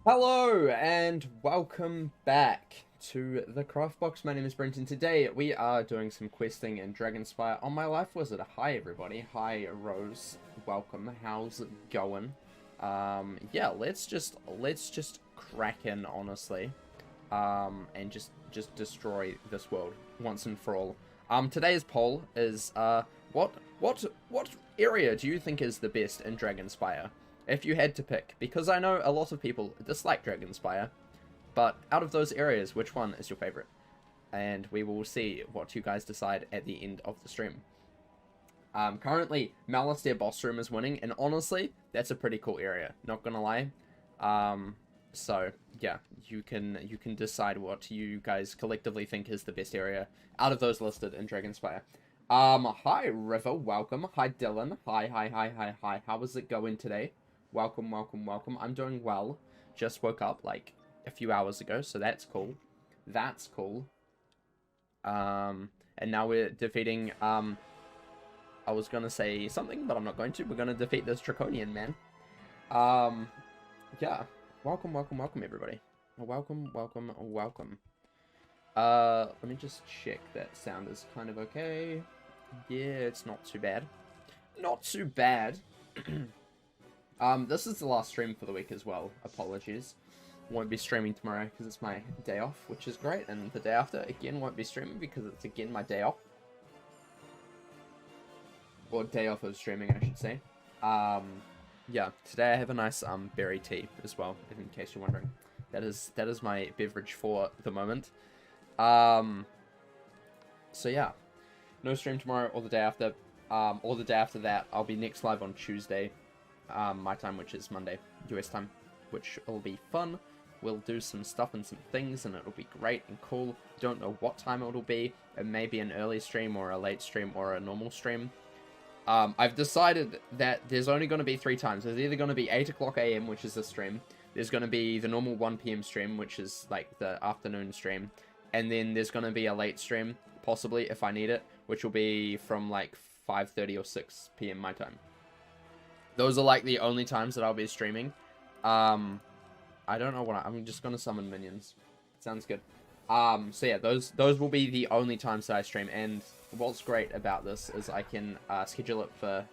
Hello and welcome back to the TheCraftBox. My name is Brenton. Today we are doing some questing in Dragonspire on my Life Wizard. Hi everybody. Hi Rose. Welcome. How's it going? Yeah, let's just crack in honestly. And just destroy this world once and for all. Today's poll is what area do you think is the best in Dragonspire? If you had to pick, because I know a lot of people dislike Dragonspire, but out of those areas, which one is your favorite? And we will see what you guys decide at the end of the stream. Currently, Malistaire Boss Room is winning, and honestly, that's a pretty cool area, not gonna lie. So, yeah, you can decide what you guys collectively think is the best area out of those listed in Dragonspire. Hi, River, welcome. Hi, Dylan. Hi. How is it going today? Welcome. I'm doing well. Just woke up, like, a few hours ago, so that's cool. And now we're defeating, I was gonna say something, but I'm not going to. We're gonna defeat this Draconian man. Yeah. Welcome, everybody. Welcome. Let me just check that sound is kind of okay. Yeah, it's not too bad. This is the last stream for the week as well. Apologies. Won't be streaming tomorrow because it's my day off, which is great. And the day after, again, won't be streaming because it's again my day off. Or day off of streaming, I should say. Yeah, today I have a nice berry tea as well, in case you're wondering. That is my beverage for the moment. So yeah. No stream tomorrow or the day after. Or the day after that. I'll be next live on Tuesday. My time, which is Monday, US time, which will be fun. We'll do some stuff and some things, and it'll be great and cool. Don't know what time it'll be. It may be an early stream, or a late stream, or a normal stream. I've decided that there's only going to be 3 times. There's either going to be 8 o'clock AM, which is the stream. There's going to be the normal 1 PM stream, which is, like, the afternoon stream. And then there's going to be a late stream, possibly, if I need it, which will be from, like, 5:30 or 6 PM my time. Those are, like, the only times that I'll be streaming. I don't know what I'm just gonna summon minions. Sounds good. So yeah, those will be the only times that I stream. And what's great about this is I can schedule it for,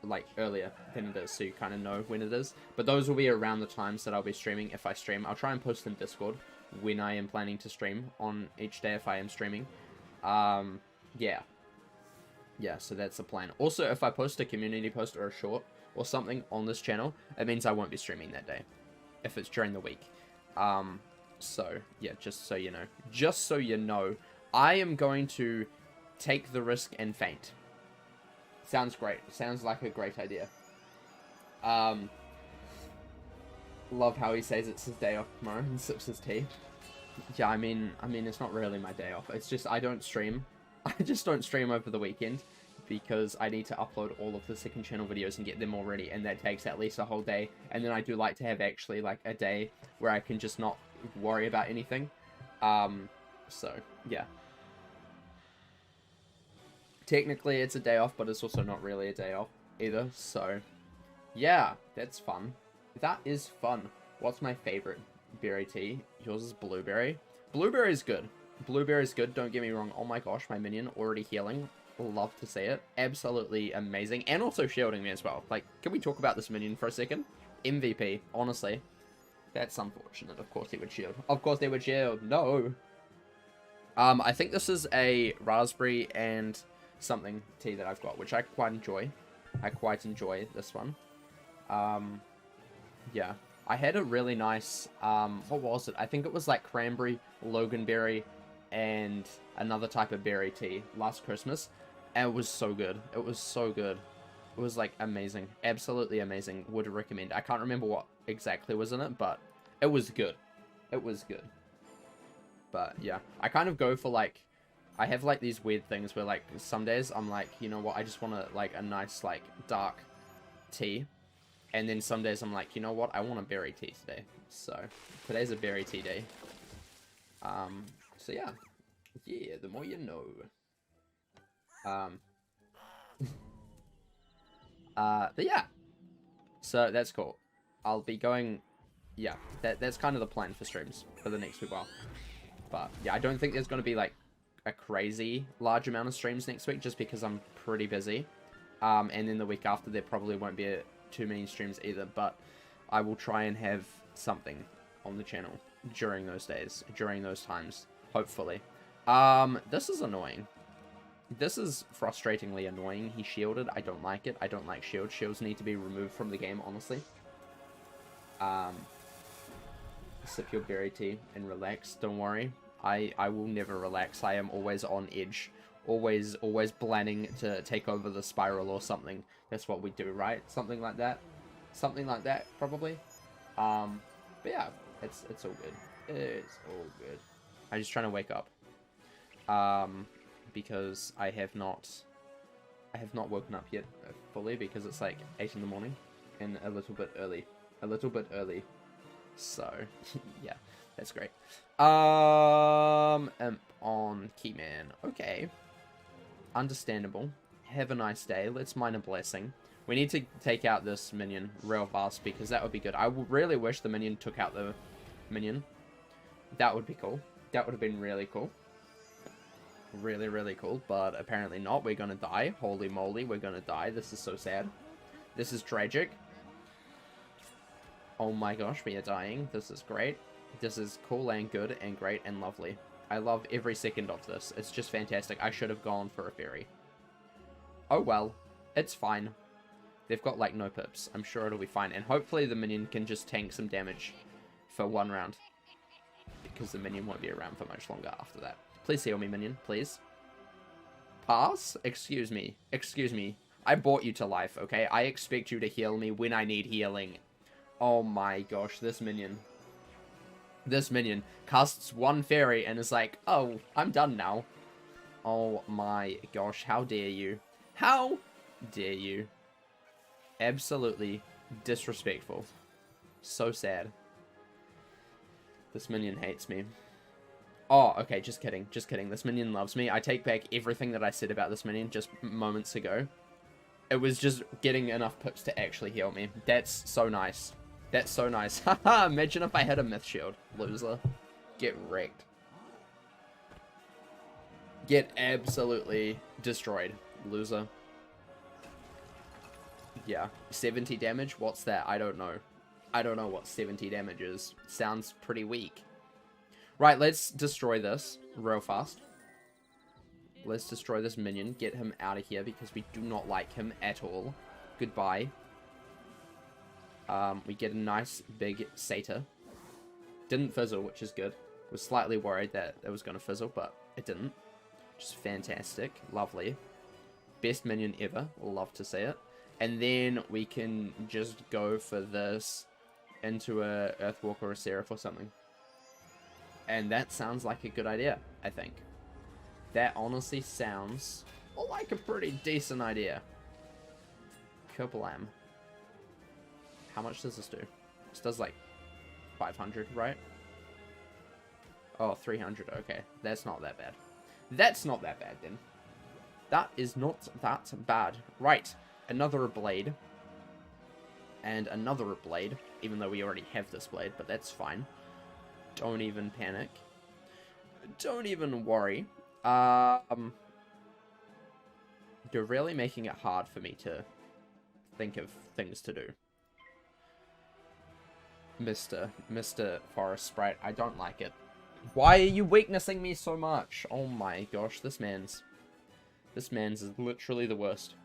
like, earlier than it is, so you kind of know when it is. But those will be around the times that I'll be streaming if I stream. I'll try and post in Discord when I am planning to stream on each day if I am streaming. Yeah, so that's the plan. Also, if I post a community post or a short or something on this channel, it means I won't be streaming that day, if it's during the week. So, yeah, just so you know. I am going to take the risk and faint. Sounds great. Sounds like a great idea. Love how he says it's his day off tomorrow and sips his tea. Yeah, I mean, it's not really my day off. It's just I don't stream. I just don't stream over the weekend, because I need to upload all of the second channel videos and get them all ready, and that takes at least a whole day. And then I do like to have actually, like, a day where I can just not worry about anything. So, yeah. Technically, it's a day off, but it's also not really a day off either, so yeah, that's fun. That is fun. What's my favorite berry tea? Yours is blueberry. Blueberry is good. Don't get me wrong. Oh my gosh, my minion already healing. Love to see it. Absolutely amazing. And also shielding me as well. Like, can we talk about this minion for a second? MVP, honestly. That's unfortunate. Of course he would shield. No. I think this is a raspberry and something tea that I've got, which I quite enjoy. I quite enjoy this one. Yeah. I had a really nice, what was it? I think it was like cranberry, loganberry, and another type of berry tea last Christmas. And it was so good. It was, like, amazing. Absolutely amazing. Would recommend. I can't remember what exactly was in it, but it was good. But, yeah. I kind of go for, like, I have, like, these weird things where, like, some days I'm like, you know what, I just want a nice, like, dark tea. And then some days I'm like, you know what, I want a berry tea today. So, today's a berry tea day. So yeah. Yeah, the more you know. But yeah. So that's cool. I'll be going yeah, that's kind of the plan for streams for the next week. Well, but yeah, I don't think there's going to be like a crazy large amount of streams next week, just because I'm pretty busy. And then the week after there probably won't be too many streams either, but I will try and have something on the channel during those days, during those times, hopefully. This is annoying. This is frustratingly annoying. He shielded. I don't like it. I don't like shields. Shields need to be removed from the game, honestly. Sip your berry tea and relax. Don't worry. I will never relax. I am always on edge. Always planning to take over the spiral or something. That's what we do, right? Something like that. Something like that, probably. But yeah, it's all good. It's all good. I'm just trying to wake up. Because I have not woken up yet fully, because it's like 8 in the morning and a little bit early. So yeah, that's great. Imp on Keyman. Okay. Understandable. Have a nice day. Let's mine a blessing. We need to take out this minion real fast, because that would be good. I really wish the minion took out the minion. That would be cool. That would have been really cool. Really, really cool. But apparently not. We're gonna die. Holy moly, we're gonna die. This is so sad. This is tragic. Oh my gosh, we are dying. This is great. This is cool and good and great and lovely. I love every second of this. It's just fantastic. I should have gone for a fairy. Oh well. It's fine. They've got like no pips. I'm sure it'll be fine. And hopefully the minion can just tank some damage for one round, because the minion won't be around for much longer after that. Please heal me, minion. Please. Pass? Excuse me. Excuse me. I brought you to life, okay? I expect you to heal me when I need healing. Oh my gosh, this minion. This minion casts one fairy and is like, oh, I'm done now. Oh my gosh, how dare you? How dare you? Absolutely disrespectful. So sad. This minion hates me. Oh, okay, just kidding. Just kidding. This minion loves me. I take back everything that I said about this minion just moments ago. It was just getting enough pips to actually heal me. That's so nice. That's so nice. Haha, imagine if I had a myth shield. Loser. Get wrecked. Get absolutely destroyed. Loser. Yeah. 70 damage? What's that? I don't know. I don't know what 70 damage is. Sounds pretty weak. Right, let's destroy this real fast. Let's destroy this minion. Get him out of here, because we do not like him at all. Goodbye. We get a nice big satyr. Didn't fizzle, which is good. Was slightly worried that it was going to fizzle, but it didn't. Just fantastic. Lovely. Best minion ever. Love to see it. And then we can just go for this into a Earthwalk or a Seraph or something. And that sounds like a good idea, I think. That honestly sounds like a pretty decent idea. Kablam. How much does this do? This does like 500, right? Oh, 300. Okay, that's not that bad. That's not that bad, then. That is not that bad. Right, another blade. And another blade, even though we already have this blade, but that's fine. Don't even panic. Don't even worry. You're really making it hard for me to think of things to do. Mr. Forest Sprite, I don't like it. Why are you weaknessing me so much? Oh my gosh, this man's is literally the worst.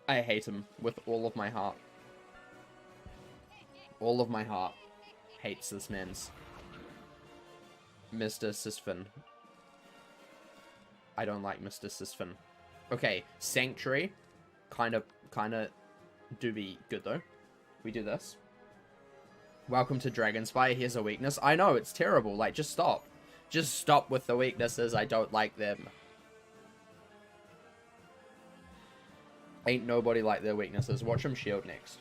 I hate him with all of my heart. All of my heart hates this man's. Mr. Sisfin. I don't like Mr. Sisfin. Okay, Sanctuary. Kinda do be good though. We do this. Welcome to Dragonspire. Here's a weakness. I know, it's terrible. Like, just stop. Just stop with the weaknesses. I don't like them. Ain't nobody like their weaknesses. Watch him shield next.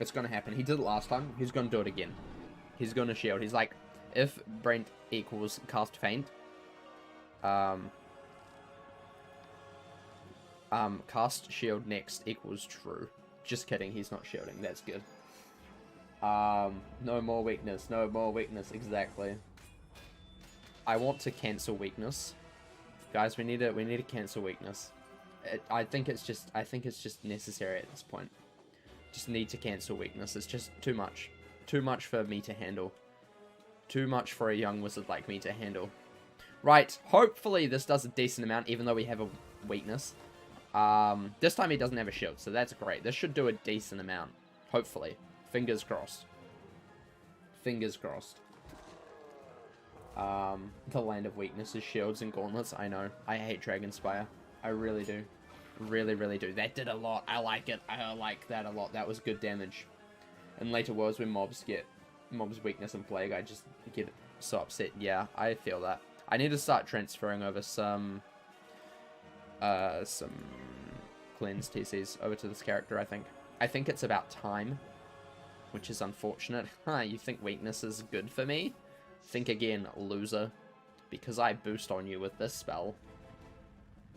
It's gonna happen. He did it last time. He's gonna do it again. He's gonna shield. He's like, if Brent equals cast feint, cast shield next equals true. Just kidding. He's not shielding. That's good. No more weakness. No more weakness. Exactly. I want to cancel weakness. Guys, we need to cancel weakness. I think it's just necessary at this point. Just need to cancel weakness. It's just too much. Too much for me to handle. Too much for a young wizard like me to handle. Right, hopefully this does a decent amount, even though we have a weakness. This time he doesn't have a shield, so that's great. This should do a decent amount. Hopefully. Fingers crossed. Fingers crossed. The land of weaknesses, shields, and gauntlets. I know. I hate Dragonspire. I really do. Really, really do. That did a lot. I like it. I like that a lot. That was good damage. In later worlds, when mobs weakness and plague, I just get so upset. Yeah, I feel that. I need to start transferring over some cleanse TCs over to this character, I think. I think it's about time, which is unfortunate. Huh, you think weakness is good for me? Think again, loser. Because I boost on you with this spell.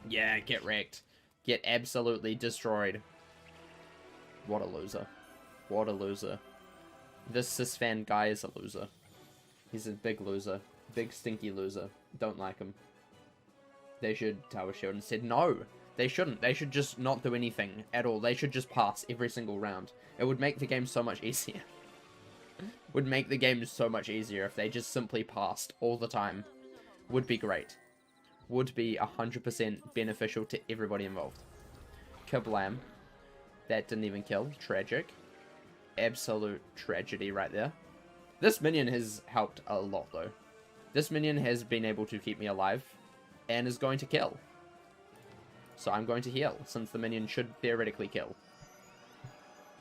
Yeah, get wrecked. Get absolutely destroyed. What a loser. What a loser. This Sisfan guy is a loser. He's a big loser. Big stinky loser. Don't like him. They should tower shield instead. No! They shouldn't. They should just not do anything at all. They should just pass every single round. It would make the game so much easier. Would make the game so much easier if they just simply passed all the time. Would be great. Would be 100% beneficial to everybody involved. Kablam. That didn't even kill. Tragic. Absolute tragedy right there. This minion has helped a lot though. This minion has been able to keep me alive and is going to kill. So I'm going to heal, since the minion should theoretically kill.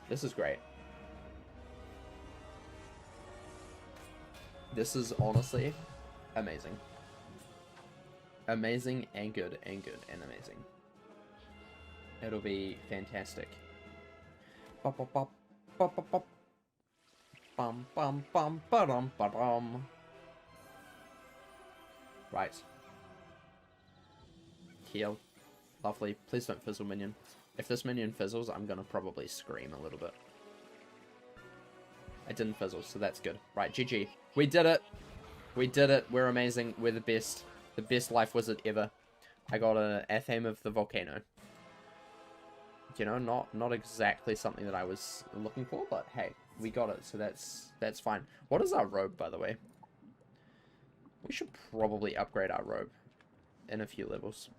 This is great. This is honestly amazing. Amazing and good and good and amazing. It'll be fantastic. Bop, bop, bop, bop, bop, bop. Bum, bum, bum, ba-dum, ba-dum. Right. Heal. Lovely. Please don't fizzle, minion. If this minion fizzles, I'm gonna probably scream a little bit. I didn't fizzle, so that's good. Right, GG. We did it. We did it. We're amazing. We're the best. The best life wizard ever. I got an Athame of the Volcano. You know, not exactly something that I was looking for, but hey, we got it, so that's fine. What is our robe, by the way? We should probably upgrade our robe in a few levels.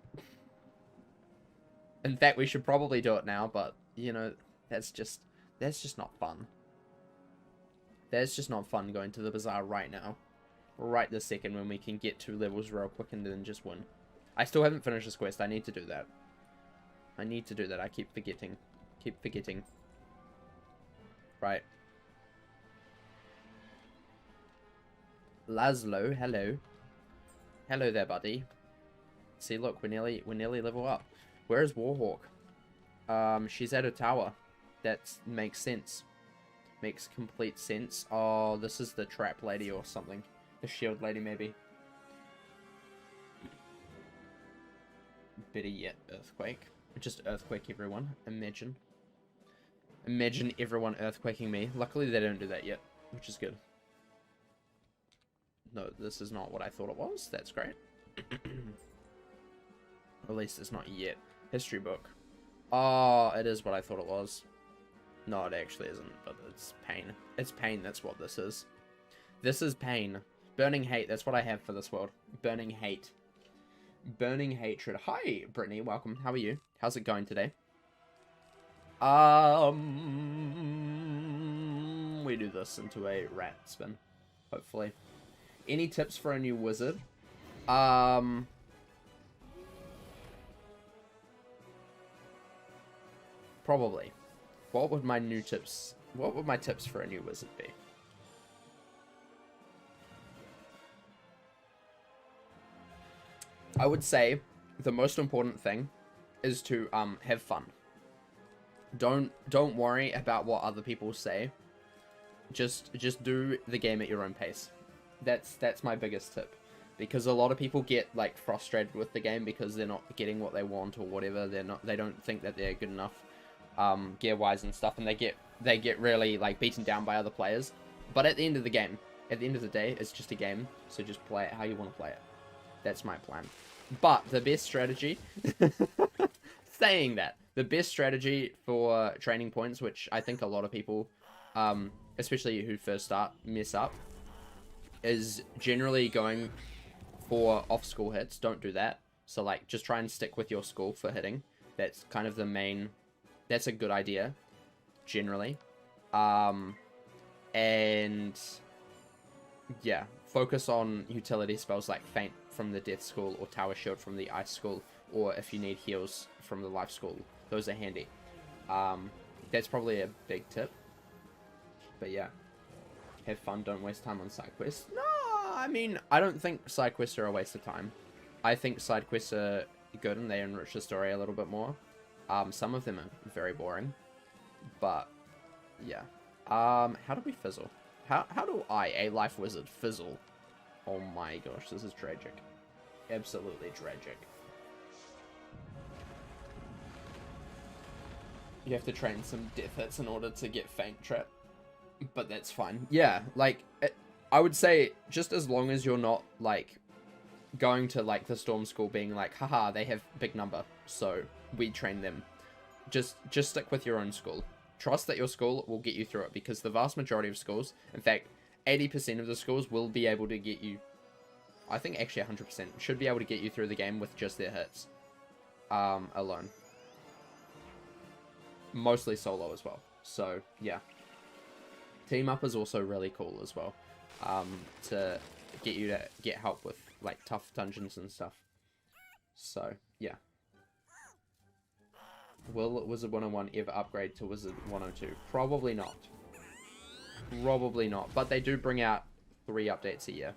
In fact, we should probably do it now, but, you know, that's just not fun. That's just not fun going to the bazaar right now. Right this second when we can get 2 levels real quick and then just win. I still haven't finished this quest. I need to do that. I need to do that. I keep forgetting. Keep forgetting. Right. Laszlo, hello. Hello there, buddy. See, look, we're nearly level up. Where is Warhawk? She's at a tower. That makes sense. Makes complete sense. Oh, this is the trap lady or something. The shield lady, maybe. Better yet, earthquake. Just earthquake everyone. Imagine. Imagine everyone earthquaking me. Luckily, they don't do that yet, which is good. No, this is not what I thought it was. That's great. At least it's not yet. History book. Oh, it is what I thought it was. No, it actually isn't, but it's pain. It's pain, that's what this is. This is pain. Burning hate, that's what I have for this world. Burning hate. Burning hatred. Hi, Brittany, welcome. How are you? How's it going today? We do this into a rat spin, hopefully. Any tips for a new wizard? Probably. What would my tips for a new wizard be? I would say the most important thing is to have fun. Don't worry about what other people say. Just do the game at your own pace. That's my biggest tip. Because a lot of people get like frustrated with the game because they're not getting what they want or whatever. They don't think that they're good enough gear wise and stuff, and they get they get really, like, beaten down by other players. But at the end of the game, at the end of the day, it's just a game, so just play it how you want to play it. That's my plan. But the best strategy, saying that, the best strategy for training points, which I think a lot of people, especially who first start, mess up, is generally going for off-school hits. Don't do that. So, like, just try and stick with your school for hitting. That's kind of the main, that's a good idea, generally. And yeah, focus on utility spells like Faint from the Death School or Tower Shield from the Ice School, or if you need heals from the Life School, those are handy. That's probably a big tip. But yeah, have fun, don't waste time on side quests. No, I mean, I don't think side quests are a waste of time. I think side quests are good and they enrich the story a little bit more. Some of them are very boring, but yeah. How do we fizzle? How do I, a life wizard, fizzle? Oh my gosh, this is tragic. Absolutely tragic. You have to train some death hits in order to get Faint Trap, but that's fine. Yeah, like, I would say, just as long as you're not, like, going to, like, the Storm School being like, haha, they have big number, so we train them. Just stick with your own school. Trust that your school will get you through it, because the vast majority of schools, in fact, 80% of the schools will be able to get you, I think actually 100%, should be able to get you through the game with just their hits alone. Mostly solo as well. So, yeah. Team up is also really cool as well, to get you to get help with, like, tough dungeons and stuff. So, yeah. Will Wizard101 ever upgrade to Wizard102? Probably not. Probably not. But they do bring out 3 updates a year.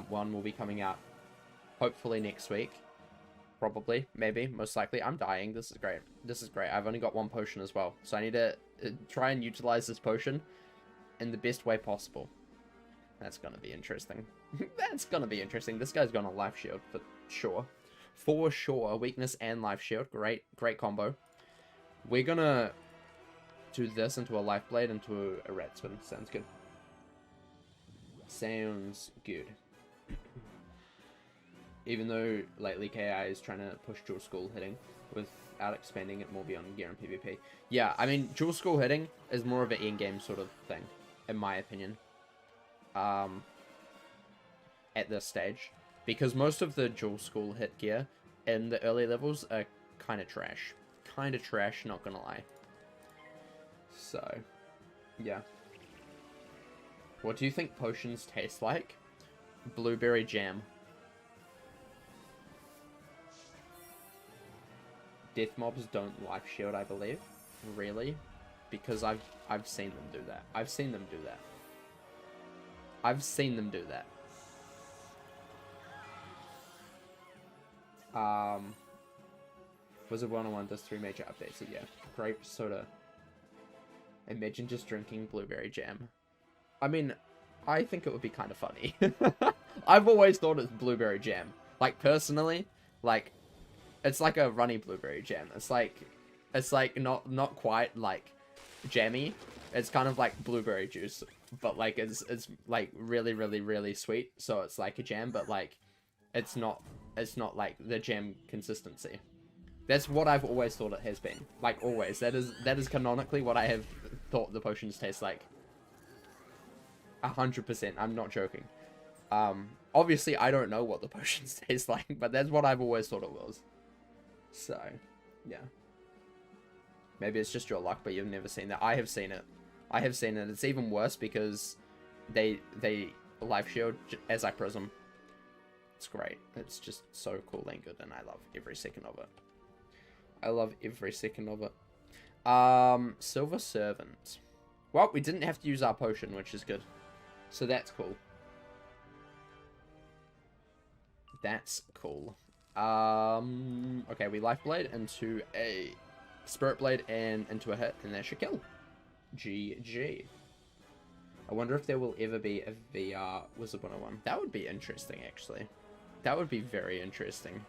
One will be coming out hopefully next week. Probably. Maybe. Most likely. I'm dying. This is great. This is great. I've only got 1 potion as well. So I need to try and utilize this potion in the best way possible. That's gonna be interesting. That's gonna be interesting. This guy's got a life shield for sure. For sure. Weakness and life shield. Great combo. We're gonna do this into a life blade, into a rat spin. Sounds good. Sounds good. Even though lately KI is trying to push dual school hitting without expanding it more beyond gear and PvP. Yeah, I mean, dual school hitting is more of an endgame sort of thing, in my opinion. At this stage. Because most of the dual school hit gear in the early levels are kind of trash. Kind of trash, not gonna lie. So, yeah. What do you think potions taste like? Blueberry jam. Death mobs don't life shield, I believe. Really? Because I've seen them do that. I've seen them do that. I've seen them do that. Wizard101 does 3 major updates a year. Grape soda. Imagine just drinking blueberry jam. I mean, I think it would be kind of funny. I've always thought it's blueberry jam. Like, personally, like, it's like a runny blueberry jam. It's like not quite like jammy. It's kind of like blueberry juice, but like it's like really sweet. So it's like a jam, but like it's not like the jam consistency. That's what I've always thought it has been. Like, always. That is canonically what I have thought the potions taste like. 100%. I'm not joking. Obviously, I don't know what the potions taste like, but that's what I've always thought it was. So, yeah. Maybe it's just your luck, but you've never seen that. I have seen it. I have seen it. It's even worse because they life shield as I prism. It's great. It's just so cool and good, and I love every second of it. I love every second of it. Silver Servant. Well, we didn't have to use our potion, which is good. So that's cool. That's cool. Okay, we life blade into a spirit blade and into a hit, and that should kill. GG. I wonder if there will ever be a VR Wizard101. That would be interesting, actually. That would be very interesting.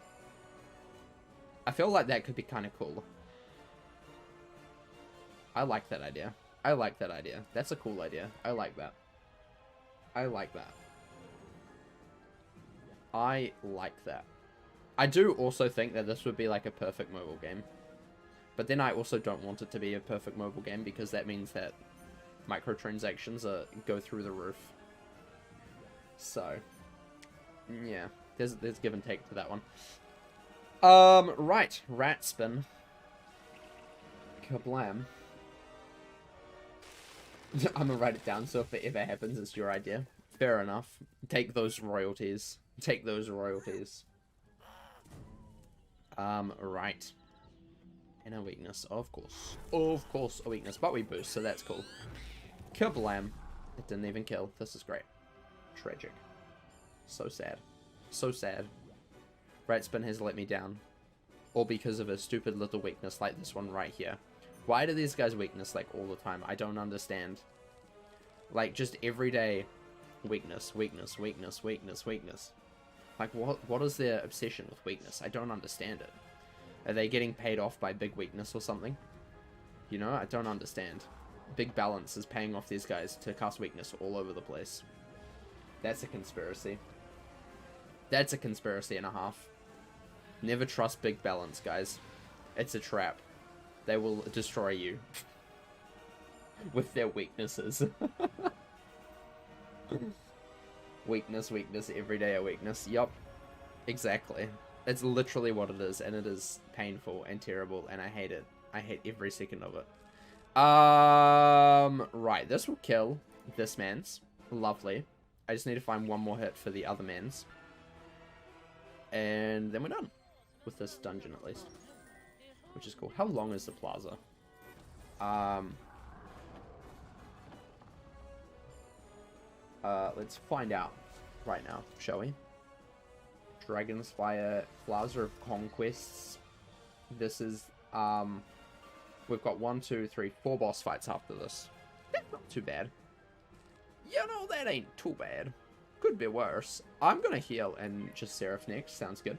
I feel like that could be kind of cool. I like that idea. I like that idea. That's a cool idea. I like that. I like that. I like that. I do also think that this would be like a perfect mobile game. But then I also don't want it to be a perfect mobile game because that means that microtransactions go through the roof. So, yeah. There's give and take to that one. Right. Rat spin. Kablam. I'm gonna write it down so if it ever happens, it's your idea. Fair enough. Take those royalties. Take those royalties. Right. And a weakness, of course. Of course, a weakness. But we boost, so that's cool. Kablam. It didn't even kill. This is great. Tragic. So sad. So sad. Rat spin has let me down. All because of a stupid little weakness like this one right here. Why do these guys weakness like all the time? I don't understand. Like just everyday weakness, weakness, weakness, weakness, weakness. Like what is their obsession with weakness? I don't understand it. Are they getting paid off by big weakness or something? You know, I don't understand. Big balance is paying off these guys to cast weakness all over the place. That's a conspiracy. That's a conspiracy and a half. Never trust big balance, guys. It's a trap. They will destroy you. With their weaknesses. Weakness, weakness, everyday a weakness. Yup. Exactly. It's literally what it is, and it is painful and terrible, and I hate it. I hate every second of it. Right. This will kill this man's. Lovely. I just need to find one more hit for the other man's. And then we're done. With this dungeon, at least. Which is cool. How long is the plaza? Let's find out right now, shall we? Dragon's Fire, Plaza of Conquests. This is, we've got 1, 2, 3, 4 boss fights after this. That's not too bad. You know, that ain't too bad. Could be worse. I'm gonna heal and just Seraph next. Sounds good.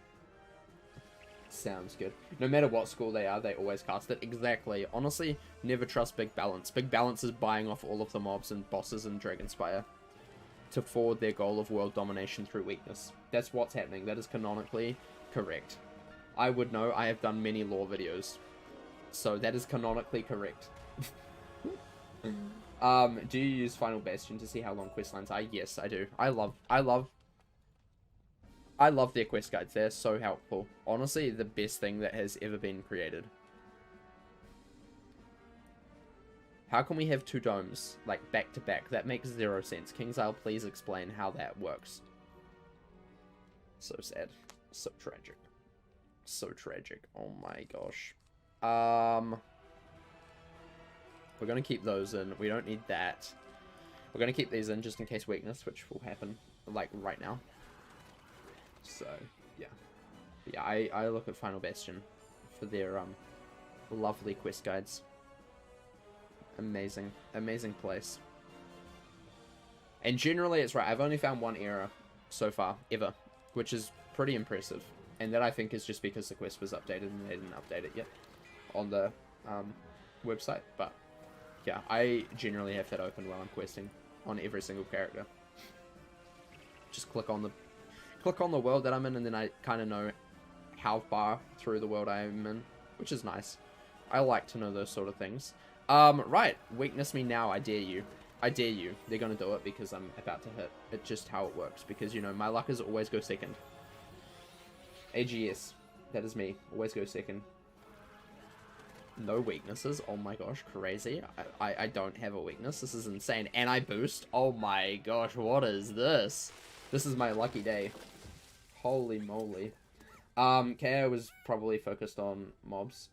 Sounds good. No matter what school they are, they always cast it. Exactly. Honestly, never trust Big Balance. Big Balance is buying off all of the mobs and bosses in Dragonspire to forward their goal of world domination through weakness. That's what's happening. That is canonically correct. I would know. I have done many lore videos. So that is canonically correct. Do you use Final Bastion to see how long quest lines are? Yes, I do. I love their quest guides. They're so helpful. Honestly, the best thing that has ever been created. How can we have 2 domes, like, back to back? That makes 0 sense. Kingsisle, please explain how that works. So sad. So tragic. So tragic. Oh my gosh. We're gonna keep those in. We don't need that. We're gonna keep these in just in case weakness, which will happen, like, right now. So, yeah. But yeah, I look at Final Bastion for their, lovely quest guides. Amazing. Amazing place. And generally, it's right. I've only found 1 error so far, ever, which is pretty impressive. And that, I think, is just because the quest was updated and they didn't update it yet on the website. But, yeah, I generally have that open while I'm questing on every single character. Just click on the world that I'm in, and then I kind of know how far through the world I am in, which is nice. I like to know those sort of things. Right. Weakness me now, I dare you. I dare you. They're gonna do it because I'm about to hit. It's just how it works, because, you know, my luck is always go second. AGS. That is me. Always go second. No weaknesses. Oh my gosh, crazy. I don't have a weakness. This is insane. And I boost. Oh my gosh, what is this? This is my lucky day. Holy moly. KO was probably focused on mobs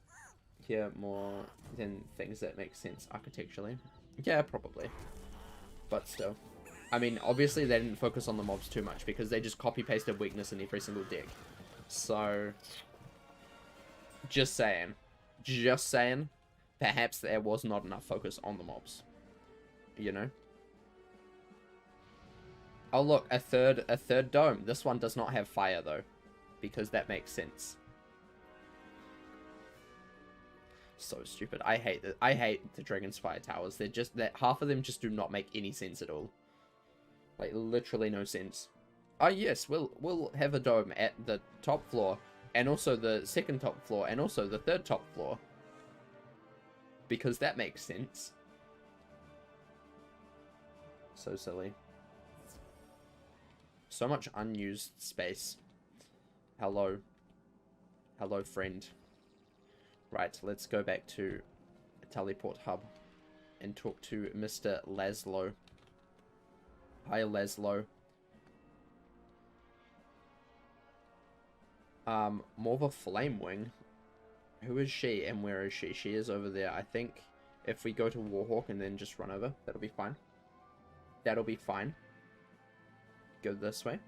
here more than things that make sense architecturally. Yeah, probably. But still. I mean, obviously they didn't focus on the mobs too much because they just copy-pasted weakness in every single deck. So, just saying. Just saying. Perhaps there was not enough focus on the mobs. You know? Oh look, a third dome. This one does not have fire though, because that makes sense. So stupid. I hate that. I hate the Dragonspire towers. They're just that half of them just do not make any sense at all. Like literally no sense. Oh yes, we'll have a dome at the top floor, and also the second top floor, and also the third top floor. Because that makes sense. So silly. So much unused space. Hello. Hello, friend. Right, let's go back to Teleport Hub and talk to Mr. Laszlo. Hi, Laszlo. More of a flame wing. Who is she and where is she? She is over there. I think if we go to Warhawk and then just run over, that'll be fine. That'll be fine. Go this way.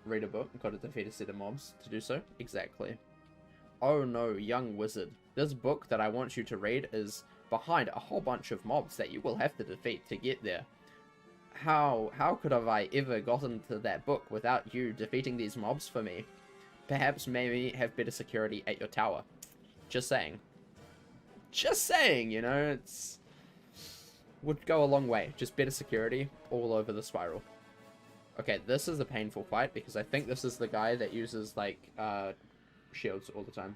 Read a book. Got to defeat a set of mobs to do so. Exactly. Oh no, young wizard. This book that I want you to read is behind a whole bunch of mobs that you will have to defeat to get there. How could have I ever gotten to that book without you defeating these mobs for me? Perhaps maybe have better security at your tower. Just saying. Just saying, you know, it's... would go a long way. Just better security all over the spiral. Okay, this is a painful fight because I think this is the guy that uses, like, shields all the time.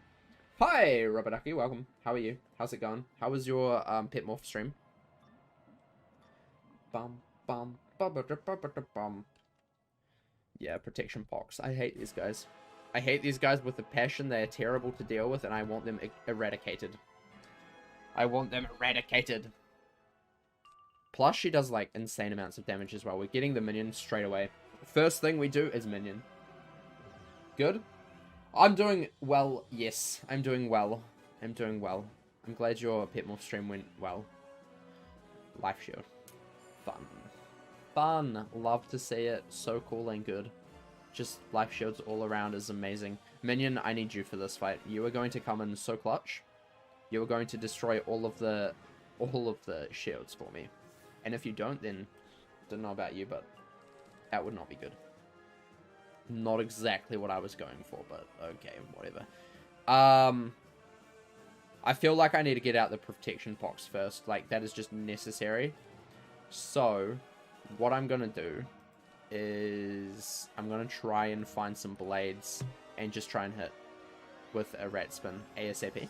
Hi, Rubber Ducky, welcome. How are you? How's it going? How was your pet morph stream? Bum, bum, bum. Yeah, protection pox. I hate these guys. I hate these guys with a passion. They are terrible to deal with, and I want them eradicated. I want them eradicated. Plus, she does, like, insane amounts of damage as well. We're getting the minion straight away. First thing we do is minion. Good? I'm doing well. Yes, I'm doing well. I'm doing well. I'm glad your pet morph stream went well. Life shield. Fun. Fun. Love to see it. So cool and good. Just life shields all around is amazing. Minion, I need you for this fight. You are going to come in so clutch. You are going to destroy all of the shields for me. And if you don't, then don't know about you, but that would not be good. Not exactly what I was going for, but okay, whatever. I feel like I need to get out the protection box first. Like, that is just necessary. So, what I'm gonna do is I'm gonna try and find some blades and just try and hit with a rat spin ASAP.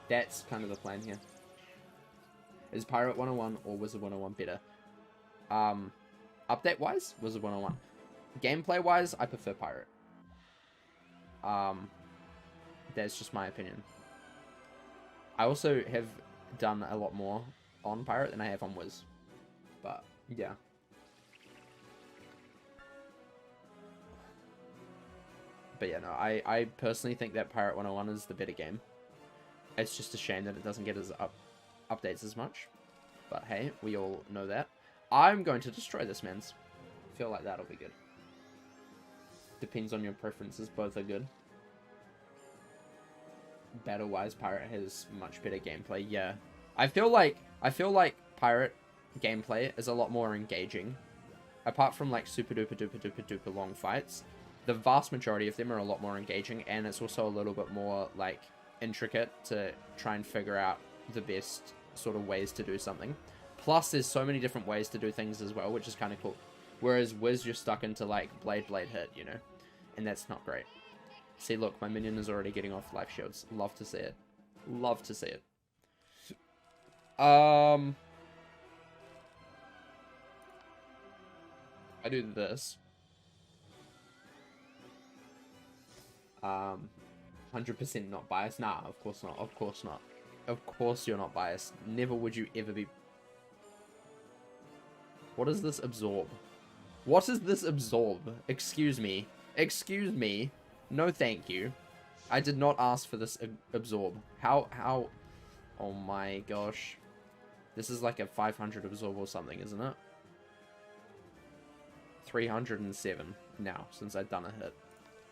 That's kind of the plan here. Is Pirate 101 or Wizard 101 better? Update-wise, Wizard 101. Gameplay-wise, I prefer Pirate. That's just my opinion. I also have done a lot more on Pirate than I have on Wiz. But, yeah. But yeah, no, I personally think that Pirate 101 is the better game. It's just a shame that it doesn't get as updates as much. But hey, we all know that. I'm going to destroy this, mans. Feel like that'll be good. Depends on your preferences, both are good. Battle-wise, Pirate has much better gameplay, yeah. I feel like Pirate gameplay is a lot more engaging. Apart from like super duper duper duper duper long fights, the vast majority of them are a lot more engaging, and it's also a little bit more like intricate to try and figure out the best sort of ways to do something. Plus, there's so many different ways to do things as well, which is kind of cool. Whereas Wiz, you're stuck into like blade hit, you know, and that's not great. See, look, my minion is already getting off life shields. Love to see it. Love to see it. I do this. 100% not biased. Nah, of course not. Of course not. Of course you're not biased. Never would you ever be. What does this absorb? What does this absorb? Excuse me. Excuse me. No thank you. I did not ask for this absorb. How? Oh my gosh. This is like a 500 absorb or something, isn't it? 307 now, since I've done a hit.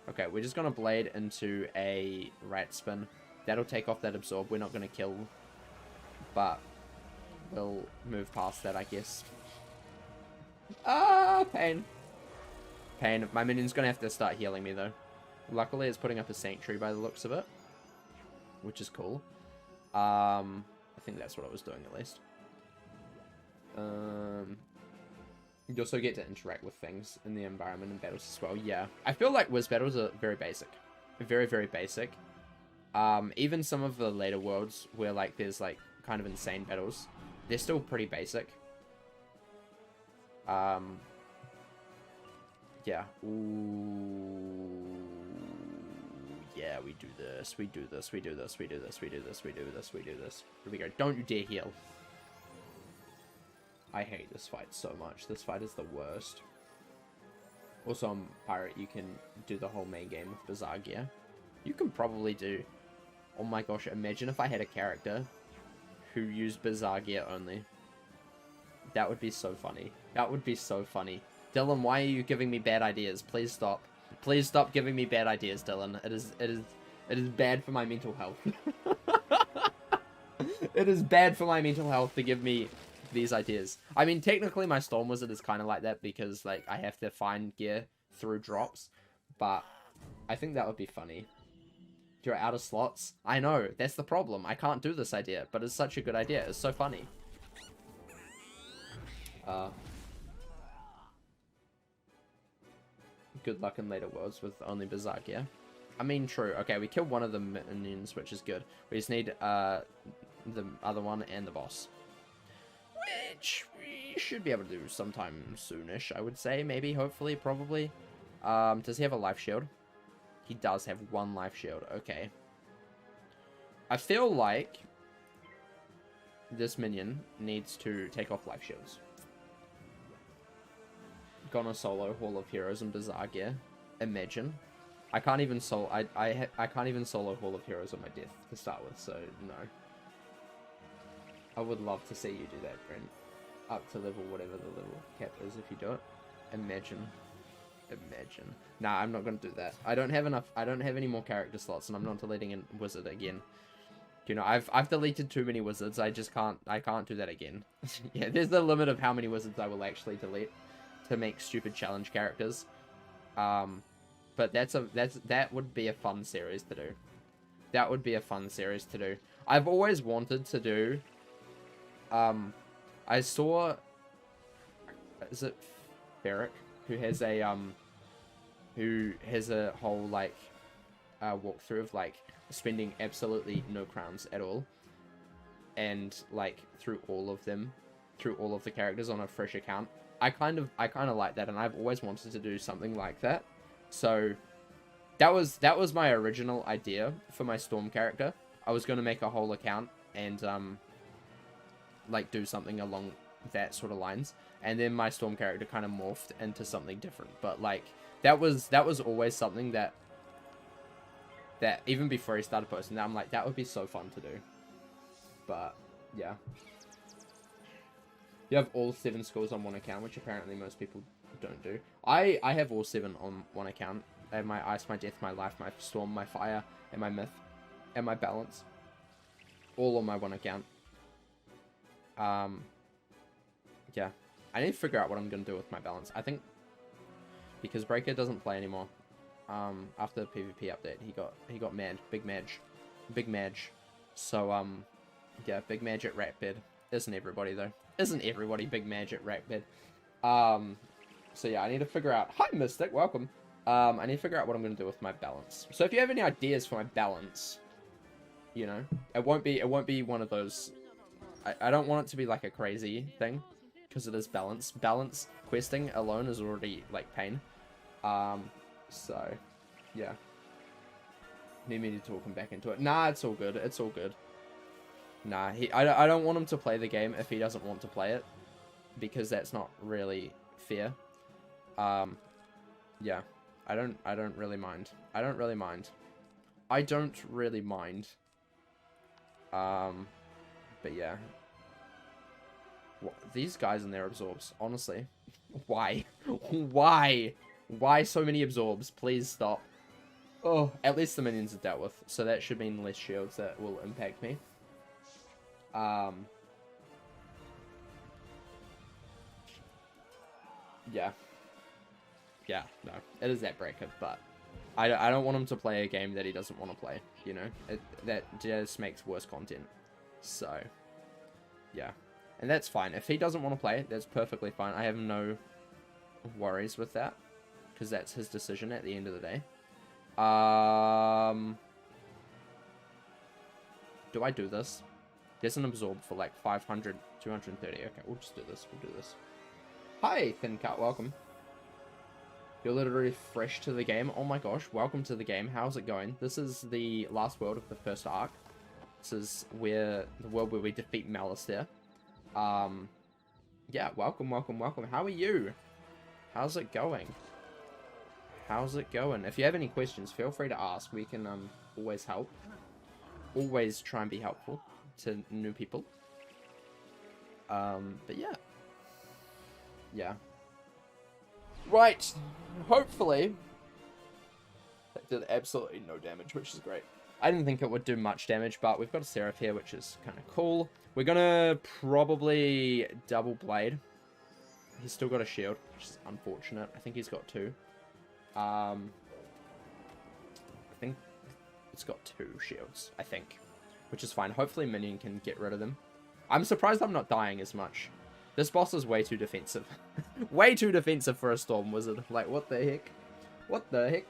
Okay, we're just gonna blade into a rat spin. That'll take off that absorb. We're not gonna kill, but we'll move past that, I guess. Ah, pain. Pain. My minion's gonna have to start healing me, though. Luckily, it's putting up a sanctuary by the looks of it. which is cool. I think that's what I was doing at least. You also get to interact with things in the environment and battles as well. Yeah, I feel like Wiz battles are very basic, very, very basic. Even some of the later worlds where like there's like kind of insane battles, they're still pretty basic. Yeah. Ooh. Yeah, we do this. We do this. We do this. We do this. We do this. We do this. We do this. Here we go. Don't you dare heal. I hate this fight so much. This fight is the worst. Also, on Pirate, you can do the whole main game with Bizarre Gear. You can probably do... Oh my gosh, imagine if I had a character who used Bizarre Gear only. That would be so funny. That would be so funny. Dylan, why are you giving me bad ideas? Please stop. Please stop giving me bad ideas, Dylan. It is bad for my mental health. It is bad for my mental health to give me these ideas. I mean, technically my Storm Wizard is kind of like that because like I have to find gear through drops, but I think that would be funny. You're out of slots. I know, that's the problem. I can't do this idea, but it's such a good idea. It's so funny. Good luck in later worlds with only Bizarre Gear. I mean, true. Okay, we killed one of the minions, which is good. We just need the other one and the boss, which we should be able to do sometime soonish, I would say. Maybe, hopefully, probably. Does he have a life shield? He does have one life shield. Okay. I feel like this minion needs to take off life shields. Gonna solo Hall of Heroes and Bizarre Gear. Imagine. I can't even I can't even solo Hall of Heroes on my death to start with, so no. I would love to see you do that, Brent. Up to level whatever the level cap is if you do it. Imagine. Imagine. Nah, I'm not gonna do that. I don't have enough. I don't have any more character slots, and I'm not deleting a wizard again. You know, I've deleted too many wizards. I just can't. I can't do that again. Yeah, there's the limit of how many wizards I will actually delete to make stupid challenge characters. But that would be a fun series to do. That would be a fun series to do. I've always wanted to do. I saw. Is it Ferric? Who has a whole like walkthrough of like spending absolutely no crowns at all, and like through all of the characters on a fresh account. I kind of like that, and I've always wanted to do something like that. So that was my original idea for my Storm character. I was going to make a whole account and like do something along that sort of lines. And then my Storm character kind of morphed into something different. But like that was always something that even before he started posting that, I'm like, that would be so fun to do. But yeah. You have all 7 scores on one account, which apparently most people don't do. I have all 7 on one account. I have my Ice, my Death, my Life, my Storm, my Fire, and my Myth, and my Balance. All on my one account. Yeah. I need to figure out what I'm going to do with my Balance. I think because Breaker doesn't play anymore. After the PvP update, he got mad. Big Madge. So, yeah, Big Madge at Ratbed. Isn't everybody, though? Isn't everybody Big Madge at Ratbed? So yeah, I need to figure out... Hi, Mystic, welcome. I need to figure out what I'm going to do with my Balance. So if you have any ideas for my Balance, you know, it won't be one of those... I don't want it to be like a crazy thing, because it is Balance. Balance questing alone is already, like, pain. So, yeah. Need me to talk him back into it. Nah, it's all good. It's all good. Nah, I don't want him to play the game if he doesn't want to play it, because that's not really fair. Yeah, I don't really mind. I don't really mind. But yeah. What, these guys and their absorbs, honestly. Why? Why so many absorbs? Please stop. Oh, at least the minions are dealt with, so that should mean less shields that will impact me. Yeah. Yeah, no. It is that breaker, but I don't want him to play a game that he doesn't want to play, you know? That just makes worse content. So, yeah. And that's fine. If he doesn't want to play, that's perfectly fine. I have no worries with that, because that's his decision at the end of the day. Do I do this? There's an absorb for like 500, 230. Okay, we'll just do this. We'll do this. Hi, Thin Cut. Welcome. You're literally fresh to the game. Oh my gosh, welcome to the game. How's it going? This is the last world of the first arc. This is the world where we defeat Malistaire. Yeah, welcome, welcome, welcome. How are you? How's it going? How's it going? If you have any questions, feel free to ask. We can always help. Always try and be helpful to new people. But yeah. Yeah. Right. Hopefully. That did absolutely no damage, which is great. I didn't think it would do much damage, but we've got a Seraph here, which is kind of cool. We're gonna probably double blade. He's still got a shield, which is unfortunate. I think he's got 2. I think it's got 2 shields, I think. Which is fine. Hopefully Minion can get rid of them. I'm surprised I'm not dying as much. This boss is way too defensive. Way too defensive for a Storm Wizard. Like, what the heck? What the heck?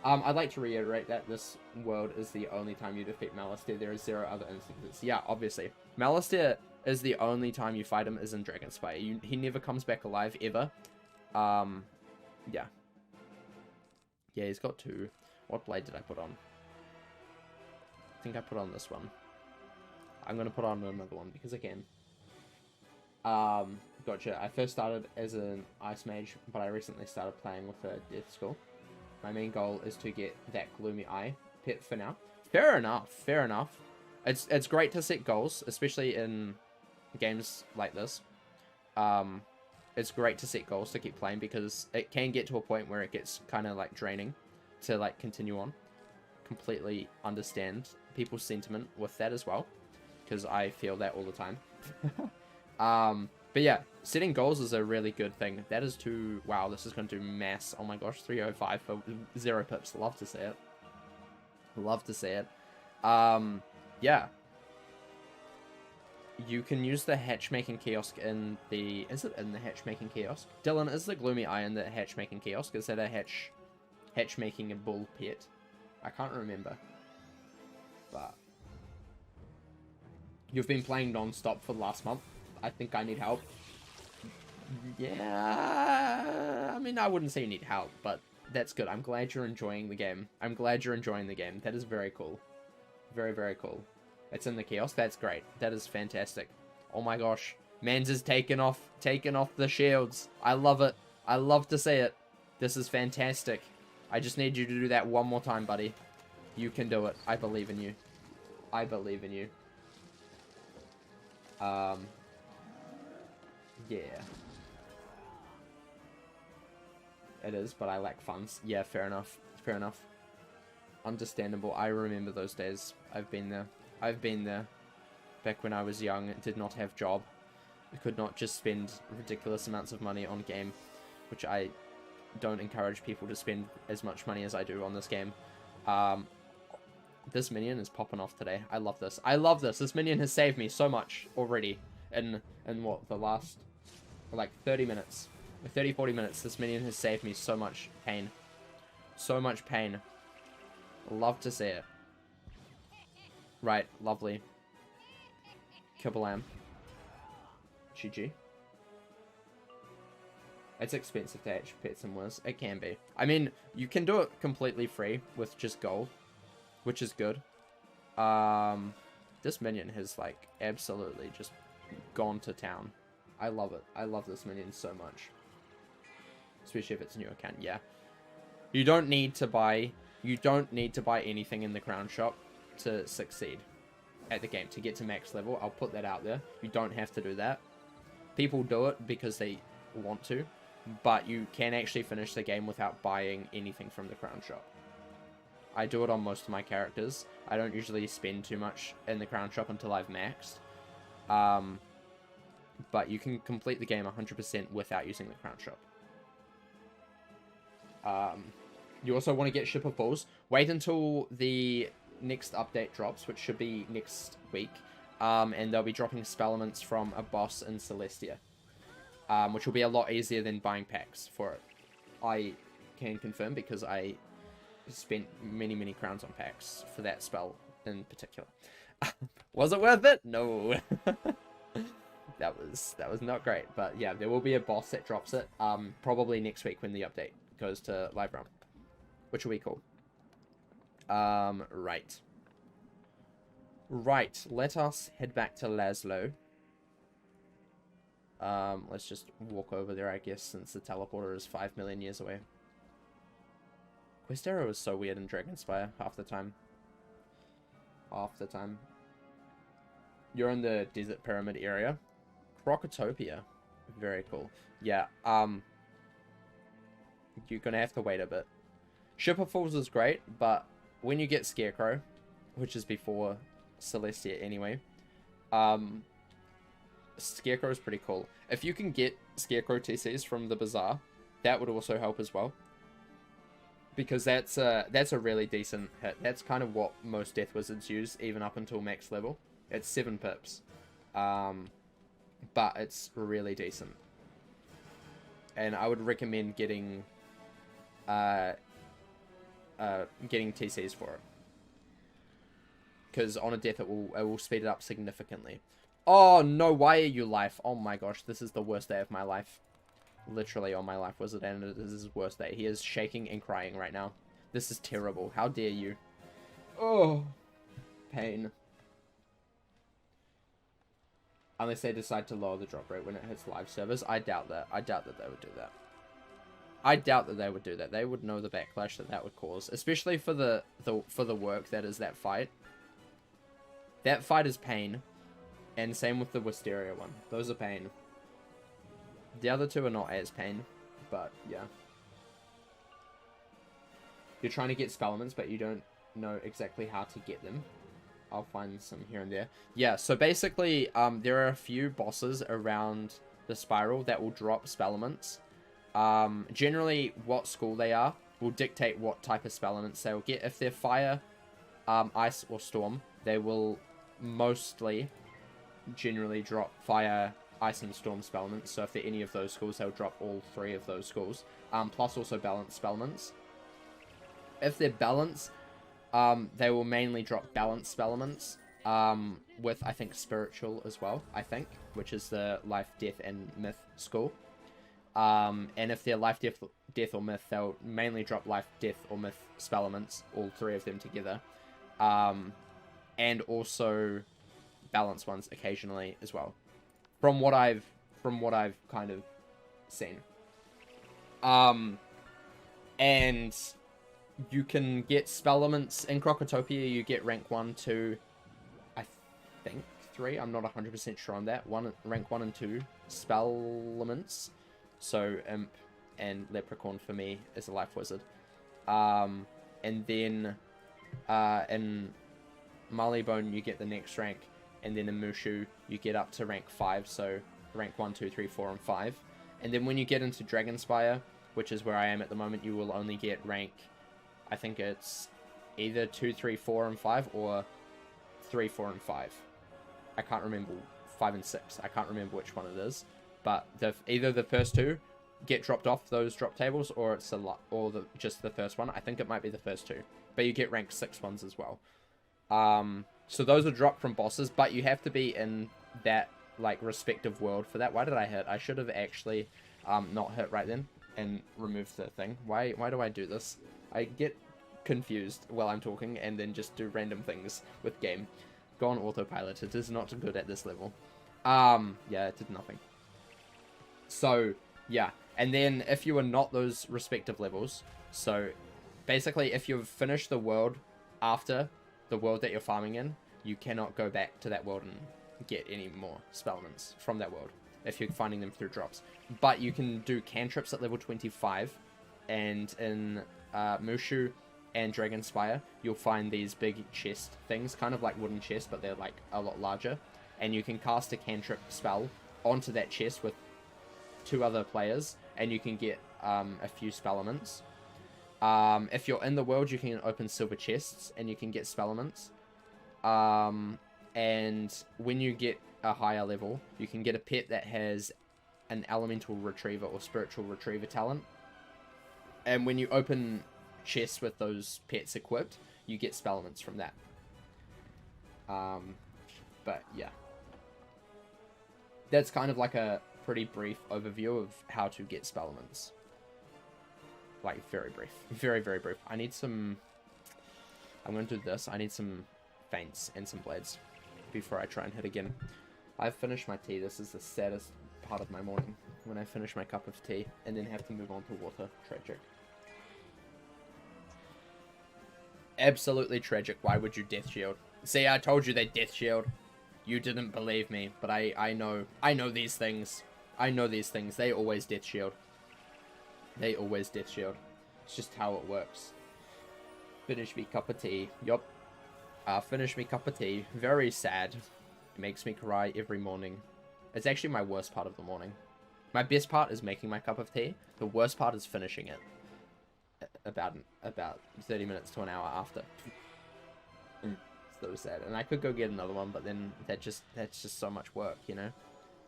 I'd like to reiterate that this world is the only time you defeat Malistaire. There are 0 other instances. Yeah, obviously. Malistaire is the only time you fight him is in Dragonspire. He never comes back alive, ever. Yeah. Yeah, he's got 2. What blade did I put on? I think I put on this one. I'm going to put on another one because I can. Gotcha. I first started as an Ice Mage, but I recently started playing with a Death Skull. My main goal is to get that Gloomy Eye pet for now. Fair enough, fair enough. It's great to set goals, especially in games like this. It's great to set goals to keep playing because it can get to a point where it gets kind of like draining to like continue on. Completely understand people's sentiment with that as well, because I feel that all the time. But yeah, setting goals is a really good thing. That is too... Wow, this is going to do mass. Oh my gosh, 305 for 0 pips. Love to see it. Love to see it. Yeah. You can use the hatchmaking kiosk in the... Is it in the hatchmaking kiosk? Dylan, is the Gloomy Eye in the hatchmaking kiosk? Is that a hatchmaking a bull pet? I can't remember. But... You've been playing non-stop for the last month. I think I need help. Yeah, I mean, I wouldn't say you need help, but that's good. I'm glad you're enjoying the game. I'm glad you're enjoying the game. That is very cool. Very, very cool. It's in the kiosk. That's great. That is fantastic. Oh my gosh. Mans is taking off the shields. I love it. I love to see it. This is fantastic. I just need you to do that one more time, buddy. You can do it. I believe in you. I believe in you. Yeah. It is, but I lack funds. Yeah, fair enough. Fair enough. Understandable. I remember those days. I've been there. I've been there. Back when I was young and did not have job. I could not just spend ridiculous amounts of money on game, which I don't encourage people to spend as much money as I do on this game. This minion is popping off today. I love this. I love this. This minion has saved me so much already in what, the last... like 30 minutes, 30-40 minutes, this minion has saved me so much pain. So much pain. Love to see it. Right, lovely. Kablam. GG. It's expensive to hatch pets and Wiz. It can be. I mean, you can do it completely free with just gold, which is good. This minion has like absolutely just gone to town. I love it. I love this minion so much. Especially if it's a new account, yeah. You don't need to buy anything in the crown shop to succeed at the game, to get to max level. I'll put that out there. You don't have to do that. People do it because they want to, but you can actually finish the game without buying anything from the crown shop. I do it on most of my characters. I don't usually spend too much in the crown shop until I've maxed. But you can complete the game 100% without using the crown shop. You also want to get Shipper Falls. Wait until the next update drops, which should be next week. And they'll be dropping spellements from a boss in Celestia. Which will be a lot easier than buying packs for it. I can confirm because I spent many, many crowns on packs for that spell in particular. Was it worth it? No. that was not great. But yeah, there will be a boss that drops it. Probably next week when the update goes to live realm, which will be cool. Right. Let us head back to Laszlo. Let's just walk over there, I guess, since the teleporter is 5 million years away. Quest Arrow is so weird in Dragonspire half the time. You're in the Desert Pyramid area. Crocotopia. Very cool. Yeah, you're gonna have to wait a bit. Shipper Falls is great, but when you get Scarecrow, which is before Celestia anyway, Scarecrow is pretty cool. If you can get Scarecrow TCs from the Bazaar, that would also help as well. Because that's a really decent hit. That's kind of what most Death Wizards use, even up until max level. It's 7 pips. But it's really decent. And I would recommend getting TCs for it. Because on a death it will speed it up significantly. Oh no, why are you life? Oh my gosh, this is the worst day of my life. Literally on my life wizard, and it is his worst day. He is shaking and crying right now. This is terrible. How dare you? Oh, pain. Unless they decide to lower the drop rate when it hits live servers. I doubt that. I doubt that they would do that. I doubt that they would do that. They would know the backlash that would cause, especially for the work that is that fight. That fight is pain, and same with the Wisteria one. Those are pain. The other two are not as pain, but yeah. You're trying to get spellements, but you don't know exactly how to get them. I'll find some here and there. Yeah, so basically, there are a few bosses around the spiral that will drop spellements. Generally, what school they are will dictate what type of spellements they will get. If they're fire, ice, or storm, they will mostly generally drop fire, ice, and storm spellements. So if they're any of those schools, they'll drop all 3 of those schools. Plus also balanced spellements. If they're balanced, they will mainly drop balanced spellements. With, I think, spiritual as well, which is the life, death, and myth school. And if they're life, death, or myth, they'll mainly drop life, death, or myth spellements, all 3 of them together. And also balanced ones occasionally as well. From what I've kind of seen. And you can get spellements in Crocotopia. You get rank 1, 2, I think 3. I'm not 100% sure on that. Rank 1 and 2 spellements. So Imp and Leprechaun for me is a life wizard. And then in Marleybone you get the next rank, and then in Mushu you get up to rank 5, so rank 1, 2, 3, 4, and 5. And then when you get into Dragonspire, which is where I am at the moment, you will only get rank, I think it's either 2, 3, 4, and 5, or 3, 4, and 5. I can't remember 5 and 6. I can't remember which one it is. But either the first 2 get dropped off those drop tables, or it's just the first one. I think it might be the first 2. But you get rank 6 ones as well. So those are dropped from bosses, but you have to be in that respective world for that. Why did I hit? I should have actually not hit right then and removed the thing. Why do I do this? I get confused while I'm talking and then just do random things with game. Go on autopilot. It is not good at this level. Yeah, it did nothing. So, yeah. And then if you are not those respective levels, so basically if you've finished the world after the world that you're farming in, you cannot go back to that world and get any more spellements from that world if you're finding them through drops. But you can do cantrips at level 25, and in Mushu and Dragonspire, you'll find these big chest things, kind of like wooden chests, but they're a lot larger, and you can cast a cantrip spell onto that chest with 2 other players, and you can get a few spellements. If you're in the world, you can open silver chests, and you can get spell elements. And when you get a higher level, you can get a pet that has an elemental retriever or spiritual retriever talent. And when you open chests with those pets equipped, you get spell elements from that. But yeah. That's kind of like a pretty brief overview of how to get spell elements. Like, very brief. Very, very brief. I need some... I'm going to do this. I need some feints and some blades before I try and hit again. I've finished my tea. This is the saddest part of my morning. When I finish my cup of tea and then have to move on to water. Tragic. Absolutely tragic. Why would you death shield? See, I told you they death shield. You didn't believe me, but I know these things. I know these things. They always death shield. They always death shield. It's just how it works. Finish me cup of tea. Yup. Finish me cup of tea. Very sad. It makes me cry every morning. It's actually my worst part of the morning. My best part is making my cup of tea. The worst part is finishing it. About 30 minutes to an hour after. So sad. And I could go get another one, but then that's just so much work, you know?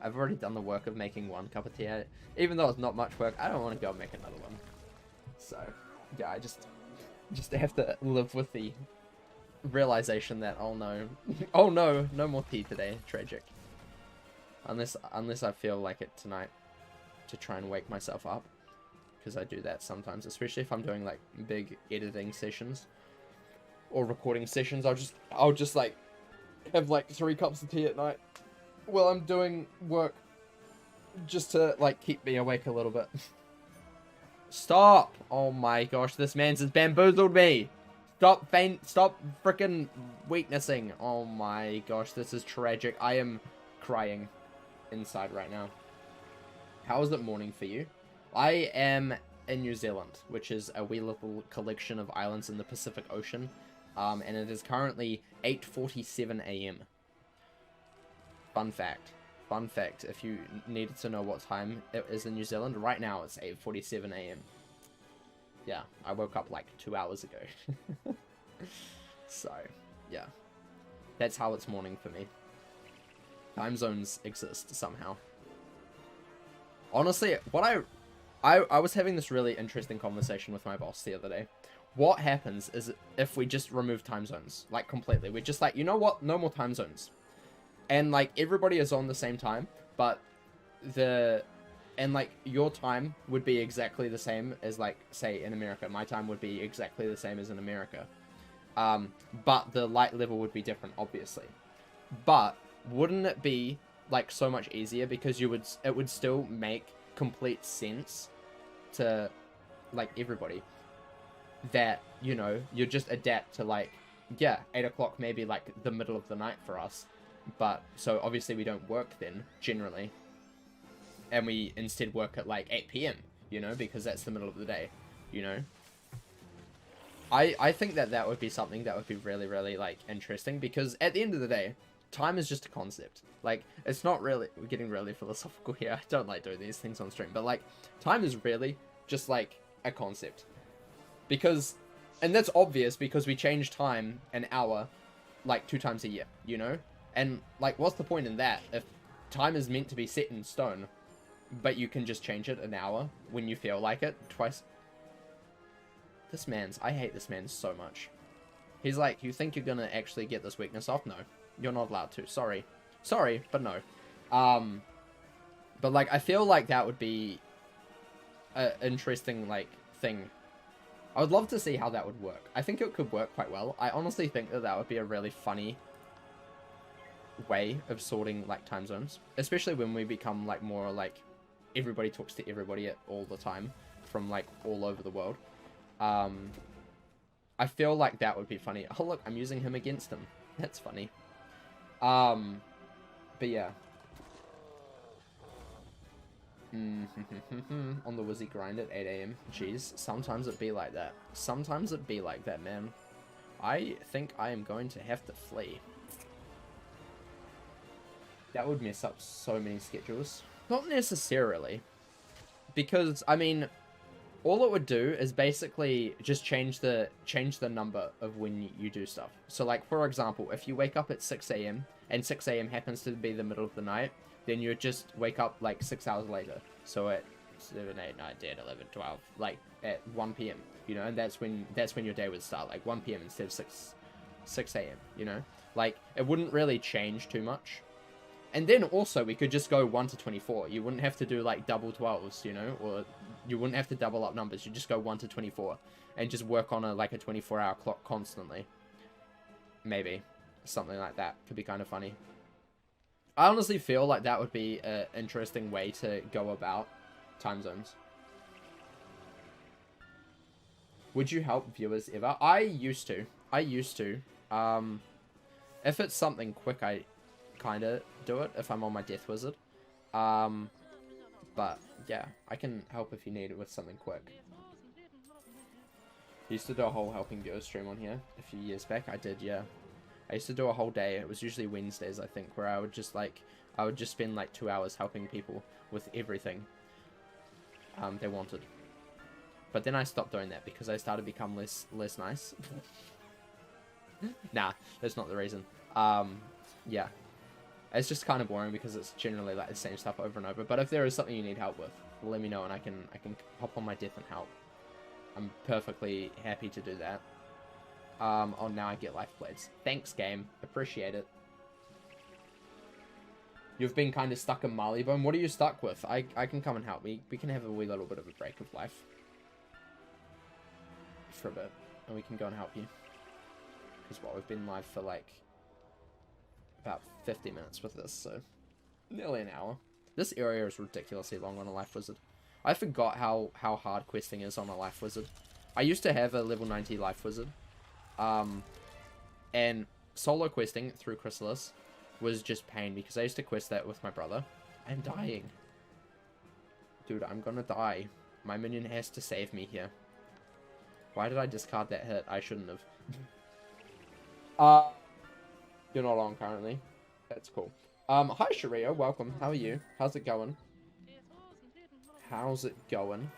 I've already done the work of making one cup of tea. Even though it's not much work, I don't want to go make another one. So, yeah, I just have to live with the realization that, oh no, oh no, no more tea today. Tragic. Unless I feel like it tonight to try and wake myself up. Because I do that sometimes, especially if I'm doing like big editing sessions or recording sessions. I'll just like have like 3 cups of tea at night while I'm doing work, just to like keep me awake a little bit. Stop! Oh my gosh, this man's has bamboozled me. Stop freaking weaknessing. Oh my gosh, this is tragic. I am crying inside right now. How is it morning for you? I am in New Zealand, which is a wee little collection of islands in the Pacific Ocean, and it is currently 8:47 AM. Fun fact, if you needed to know what time it is in New Zealand, right now it's 8:47 AM. Yeah, I woke up like 2 hours ago. So, yeah. That's how it's morning for me. Time zones exist somehow. Honestly, I was having this really interesting conversation with my boss the other day. What happens is if we just remove time zones, like completely. We're just like, you know what? No more time zones. And like everybody is on the same time, but like your time would be exactly the same as like, say, in America. My time would be exactly the same as in America. But the light level would be different, obviously. But wouldn't it be like so much easier, because it would still make complete sense to like everybody that, you know, you just adapt to like, yeah, 8 o'clock maybe like the middle of the night for us, but so obviously we don't work then generally, and we instead work at like 8 PM, you know, because that's the middle of the day, you know. I think that would be something that would be really, really like interesting, because at the end of the day, time is just a concept. Like, it's not really, we're getting really philosophical here. I don't like doing these things on stream, but like, time is really just like a concept. Because, and that's obvious because we change time an hour like 2 times a year, you know? And like, what's the point in that if time is meant to be set in stone, but you can just change it an hour when you feel like it twice? I hate this man so much. He's like, you think you're gonna actually get this weakness off? No. You're not allowed to. Sorry, but no. But like, I feel like that would be an interesting like thing. I would love to see how that would work. I think it could work quite well. I honestly think that would be a really funny way of sorting like time zones, especially when we become like more like everybody talks to everybody all the time from like all over the world. I feel like that would be funny. Oh look, I'm using him against him. That's funny. But yeah. On the Wizzy grind at 8 AM. Jeez, sometimes it be like that. Sometimes it be like that, man. I think I am going to have to flee. That would mess up so many schedules. Not necessarily. Because, I mean, all it would do is basically just change the number of when you do stuff. So like, for example, if you wake up at 6 a.m. and 6 a.m. happens to be the middle of the night, then you just wake up like 6 hours later. So at 7, 8, 9, 10, 11, 12, like at 1 p.m., you know, and that's when your day would start, like 1 p.m. instead of 6 a.m., you know? Like, it wouldn't really change too much. And then also, we could just go 1 to 24. You wouldn't have to do, like, double 12s, you know? Or you wouldn't have to double up numbers. You just go 1 to 24. And just work on a 24-hour clock constantly. Maybe. Something like that. Could be kind of funny. I honestly feel like that would be an interesting way to go about time zones. Would you help viewers ever? I used to. If it's something quick, I kind of do it if I'm on my Death Wizard. But yeah, I can help if you need it with something quick. I used to do a whole helping viewers stream on here a few years back. I did, yeah. I used to do a whole day. It was usually Wednesdays, I think, where I would just spend like 2 hours helping people with everything they wanted. But then I stopped doing that because I started to become less nice. Nah, that's not the reason. Yeah. It's just kind of boring because it's generally like the same stuff over and over. But if there is something you need help with, let me know and I can hop on my death and help. I'm perfectly happy to do that. Oh, now I get life blades. Thanks, game. Appreciate it. You've been kind of stuck in Marleybone. What are you stuck with? I can come and help. We can have a wee little bit of a break of life. For a bit. And we can go and help you. Because, well, we've been live for, like, about 50 minutes with this, so nearly an hour. This area is ridiculously long on a Life Wizard. I forgot how hard questing is on a Life Wizard. I used to have a level 90 Life Wizard. And solo questing through Chrysalis was just pain because I used to quest that with my brother. I'm dying. Dude, I'm gonna die. My minion has to save me here. Why did I discard that hit? I shouldn't have. You're not on currently. That's cool. Hi Sharia, welcome. How are you? How's it going? How's it going?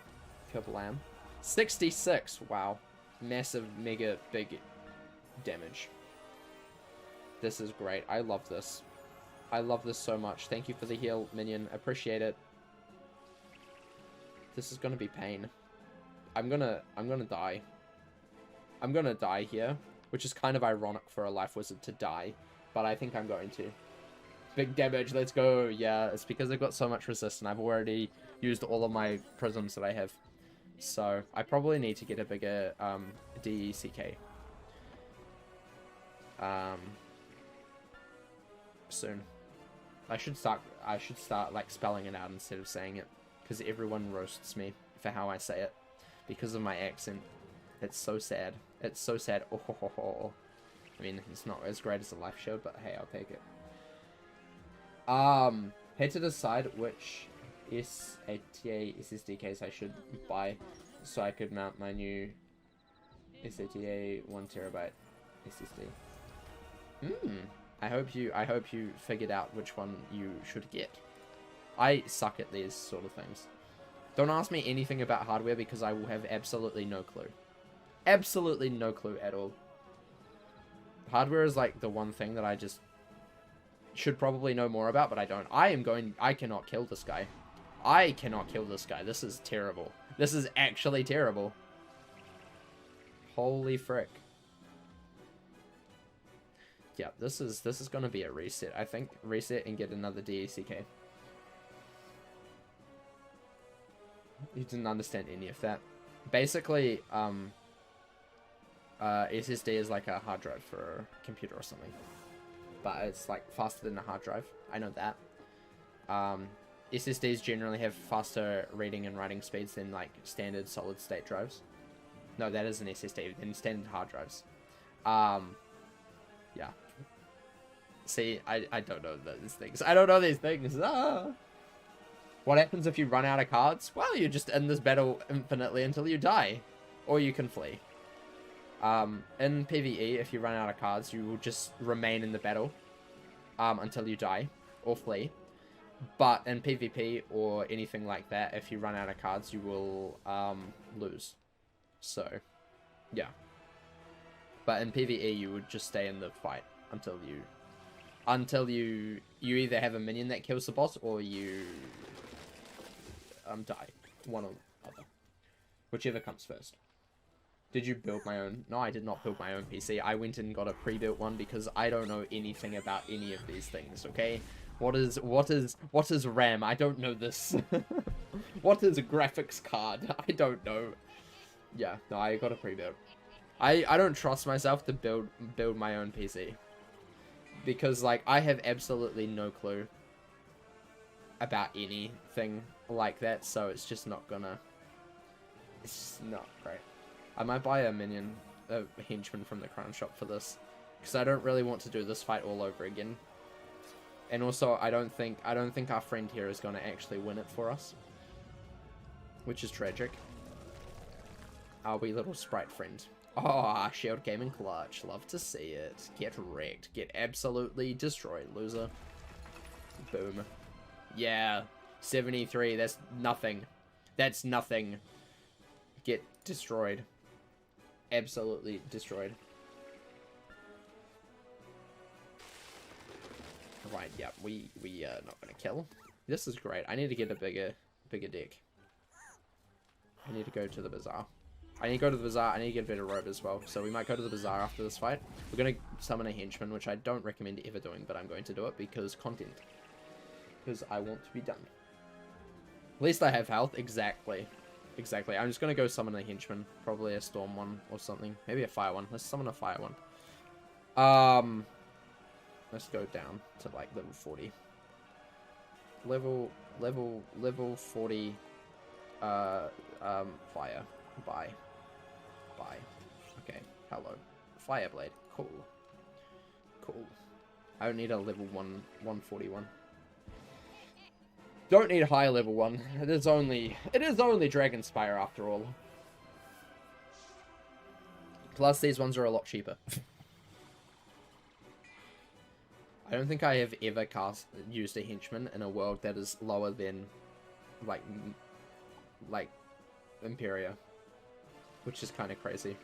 Kablam. 66. Wow. Massive, mega, big damage. This is great. I love this. I love this so much. Thank you for the heal, minion. Appreciate it. This is gonna be pain. I'm gonna die. I'm gonna die here, which is kind of ironic for a Life Wizard to die, but I think I'm going to. Big damage, let's go. Yeah, it's because I've got so much resist and I've already used all of my prisms that I have. So, I probably need to get a bigger DECK. Soon. I should start like spelling it out instead of saying it, because everyone roasts me for how I say it because of my accent. It's so sad. It's so sad. Oh, ho, ho, ho. I mean, it's not as great as a live show, but hey, I'll take it. Had to decide which SATA SSD case I should buy so I could mount my new SATA 1TB SSD. I hope you figured out which one you should get. I suck at these sort of things. Don't ask me anything about hardware because I will have absolutely no clue. Absolutely no clue at all. Hardware is like the one thing that I just should probably know more about, but I don't. I cannot kill this guy. I cannot kill this guy. This is terrible. This is actually terrible. Holy frick. Yeah, this is gonna be a reset. I think reset and get another DECK. You didn't understand any of that. Basically, SSD is like a hard drive for a computer or something. But it's like faster than a hard drive. I know that. SSDs generally have faster reading and writing speeds than like standard solid state drives. No, that is an SSD, than standard hard drives. Yeah. See, I don't know these things. I don't know these things. Ah! What happens if you run out of cards? Well, you're just in this battle infinitely until you die. Or you can flee. In PvE, if you run out of cards, you will just remain in the battle until you die or flee. But in PvP or anything like that, if you run out of cards, you will lose. So, yeah. But in PvE, you would just stay in the fight until you either have a minion that kills the boss or you die. One or the other. Whichever comes first. Did you build my own? No, I did not build my own PC. I went and got a pre-built one because I don't know anything about any of these things, okay? What is RAM? I don't know this. What is a graphics card? I don't know. Yeah, no, I got a pre-built. I don't trust myself to build my own PC. Because, like, I have absolutely no clue about anything like that, so it's just not gonna... It's just not great. I might buy a henchman from the crown shop for this, because I don't really want to do this fight all over again. And also, I don't think our friend here is going to actually win it for us, which is tragic. Our wee little sprite friend. Oh, Shield came in clutch. Love to see it. Get wrecked. Get absolutely destroyed, loser. Boom. Yeah, 73. That's nothing. That's nothing. Get destroyed. Absolutely destroyed. Right, yeah, we are not gonna kill. This is great. I need to get a bigger deck. I need to go to the bazaar. I need to go to the bazaar. I need to get a better robe as well. So we might go to the bazaar after this fight. We're gonna summon a henchman, which I don't recommend ever doing, but I'm going to do it because content. Because I want to be done. At least I have health. Exactly. Exactly. I'm just going to go summon a henchman. Probably a storm one or something. Maybe a fire one. Let's summon a fire one. Let's go down to like level 40. Level 40. Fire. Bye. Okay. Hello. Fireblade. Cool. I don't need a level 141. Don't need a higher level one. It is only Dragonspire after all. Plus these ones are a lot cheaper. I don't think I have ever used a henchman in a world that is lower than like Imperia, which is kind of crazy.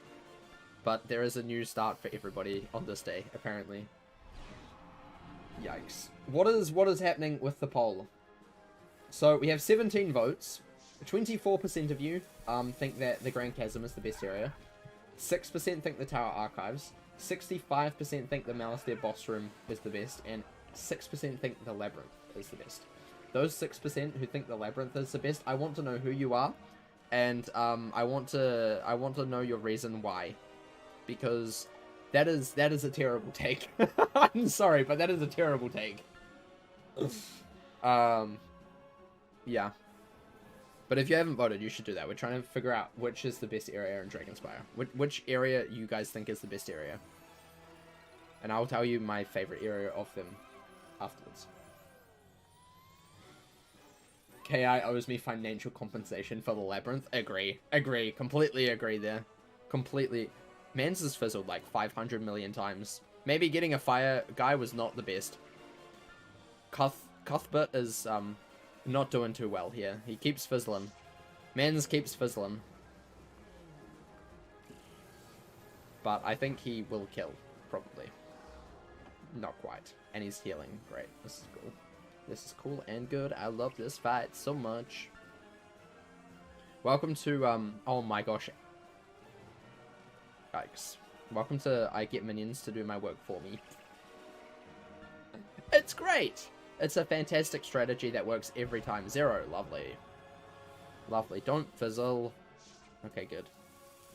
But there is a new start for everybody on this day, apparently. Yikes. What is happening with the poll? So we have 17 votes. 24% of you think that the Grand Chasm is the best area. 6% think the Tower Archives. 65% think the Malastare boss room is the best, and 6% think the Labyrinth is the best. Those 6% who think the Labyrinth is the best, I want to know who you are, and I want to know your reason why, because that is a terrible take. I'm sorry, but that is a terrible take. Yeah. But if you haven't voted, you should do that. We're trying to figure out which is the best area in Dragonspire. Which area you guys think is the best area. And I'll tell you my favorite area of them afterwards. KI owes me financial compensation for the Labyrinth. Agree. Completely agree there. Completely. Mans has fizzled like 500 million times. Maybe getting a fire guy was not the best. Cuthbert is, not doing too well here. He keeps fizzling. Mans keeps fizzling. But I think he will kill, probably. Not quite. And he's healing. Great. This is cool. This is cool and good. I love this fight so much. Welcome to, oh my gosh. Yikes. Welcome to I get minions to do my work for me. It's great! It's a fantastic strategy that works every time. Zero. Lovely. Lovely. Don't fizzle. Okay, good.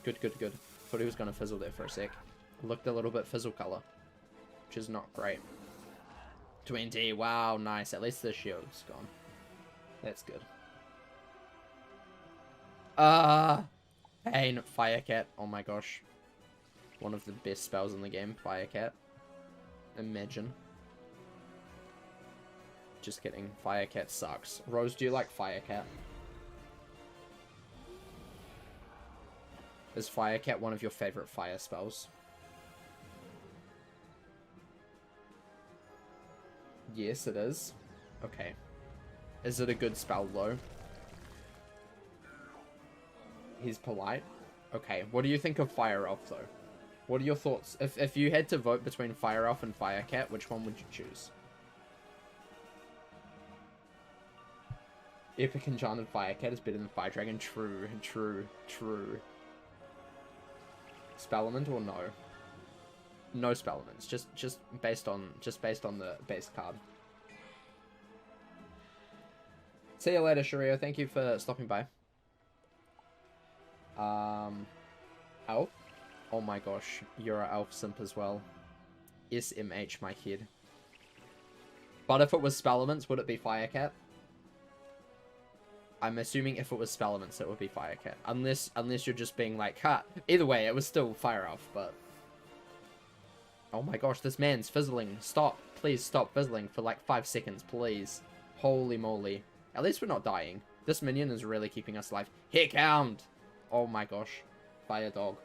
Good. Thought he was going to fizzle there for a sec. Looked a little bit fizzle color, which is not great. 20. Wow, nice. At least the shield's gone. That's good. Pain. Firecat. Oh my gosh. One of the best spells in the game. Firecat. Imagine. Just kidding. Firecat sucks. Rose, do you like Firecat? Is Firecat one of your favorite fire spells? Yes, it is. Okay. Is it a good spell, though? He's polite. Okay, what do you think of Fire Elf, though? What are your thoughts? If you had to vote between Fire Elf and Fire Cat, which one would you choose? Epic Enchanted Fire Cat is better than Fire Dragon. True, true, true. Spellement or no? No spellements. Just based on the base card. See you later, Shario. Thank you for stopping by. Elf? Oh my gosh, you're an elf simp as well. SMH my head. But if it was spellements, would it be Fire Cat? I'm assuming if it was spellements, it would be Fire Cat. Unless you're just being like, ha. Either way, it was still Fire Elf, but... Oh my gosh, this man's fizzling. Stop. Please stop fizzling for like 5 seconds, please. Holy moly. At least we're not dying. This minion is really keeping us alive. Hit count! Oh my gosh. Fire Dog.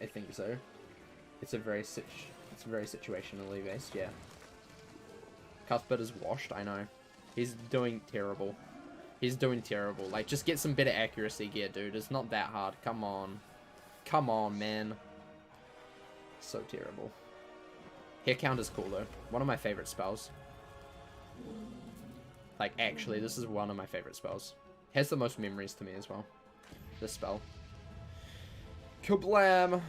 I think so. It's very situationally based, yeah. Cuthbert is washed, I know. He's doing terrible. He's doing terrible. Like, just get some better accuracy gear, dude. It's not that hard. Come on. Come on, man. So terrible. Hair count is cool, though. One of my favorite spells. Like, actually, this is one of my favorite spells. Has the most memories to me as well. This spell. Kablam!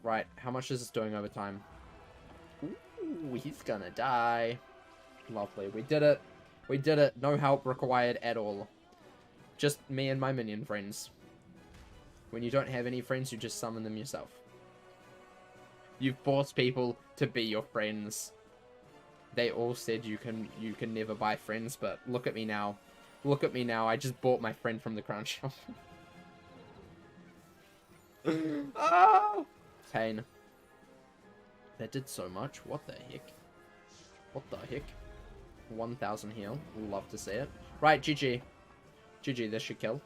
Right, how much is this doing over time? Ooh, he's gonna die. Lovely, we did it. We did it. No help required at all. Just me and my minion friends. When you don't have any friends, you just summon them yourself. You force people to be your friends. They all said you can never buy friends, but look at me now. Look at me now. I just bought my friend from the crown shop. Ah! Pain. That did so much. What the heck? What the heck? 1,000 heal. Love to see it. Right, GG. GG, this should kill.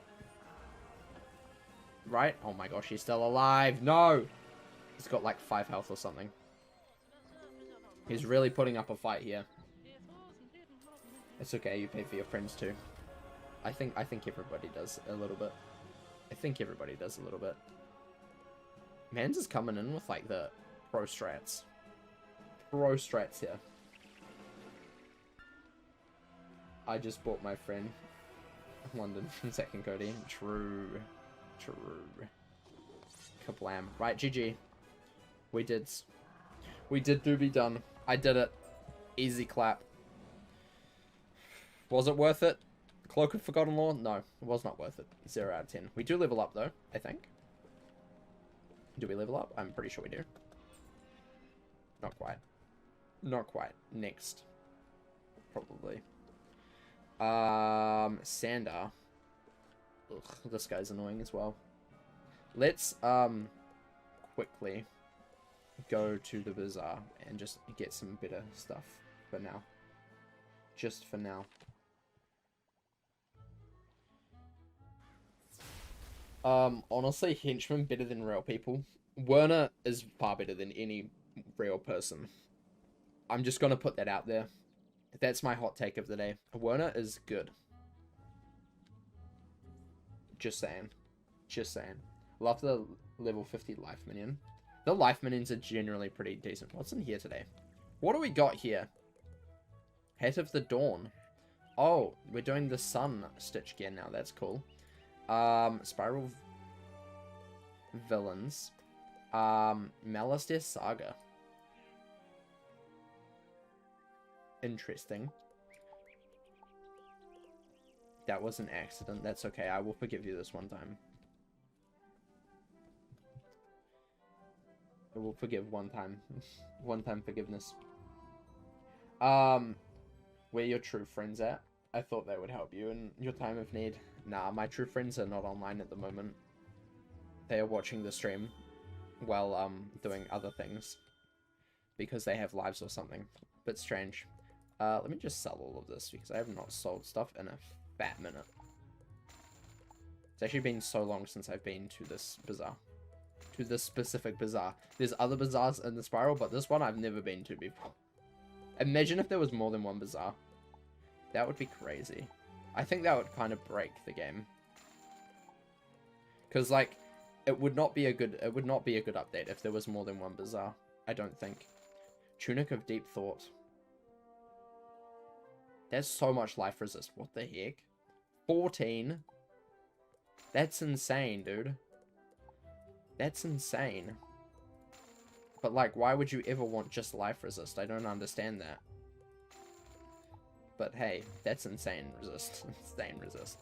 Right? Oh my gosh, he's still alive. No! He's got like 5 health or something. He's really putting up a fight here. It's okay, you pay for your friends too. I think everybody does a little bit. I think everybody does a little bit. Mans is coming in with like the pro strats. Pro strats here. I just bought my friend London from second Cody. True. True. Kablam. Right, GG. We did do be done. I did it. Easy clap. Was it worth it? Cloak of Forgotten Lore? No, it was not worth it. 0 out of 10. We do level up though, I think. Do we level up? I'm pretty sure we do. Not quite. Not quite. Next. Probably. Sander. Ugh, this guy's annoying as well. Let's, quickly go to the bazaar and just get some better stuff for now. Just for now. Honestly, henchmen better than real people. Werner is far better than any real person. I'm just gonna put that out there. That's my hot take of the day. Werner is good. Just saying. Just saying. Love the level 50 life minion. The life minions are generally pretty decent. What's in here today? What do we got here? Hat of the Dawn. Oh, we're doing the sun stitch gear now. That's cool. Spiral villains. Malastare Saga. Interesting. That was an accident. That's okay. I will forgive you this one time. I will forgive one time. One time forgiveness. Where your true friends at? I thought that would help you in your time of need. Nah, my true friends are not online at the moment. They are watching the stream while doing other things. Because they have lives or something. Bit strange. Let me just sell all of this because I have not sold stuff in a fat minute. It's actually been so long since I've been to this bazaar. To this specific bazaar. There's other bazaars in the spiral, but this one I've never been to before. Imagine if there was more than one bazaar. That would be crazy. I think that would kind of break the game. Because, like, it would not be a good update if there was more than one Bazaar. I don't think. Tunic of Deep Thought. There's so much life resist. What the heck? 14? That's insane, dude. That's insane. But, like, why would you ever want just life resist? I don't understand that. But, hey, that's insane resist. Insane resist.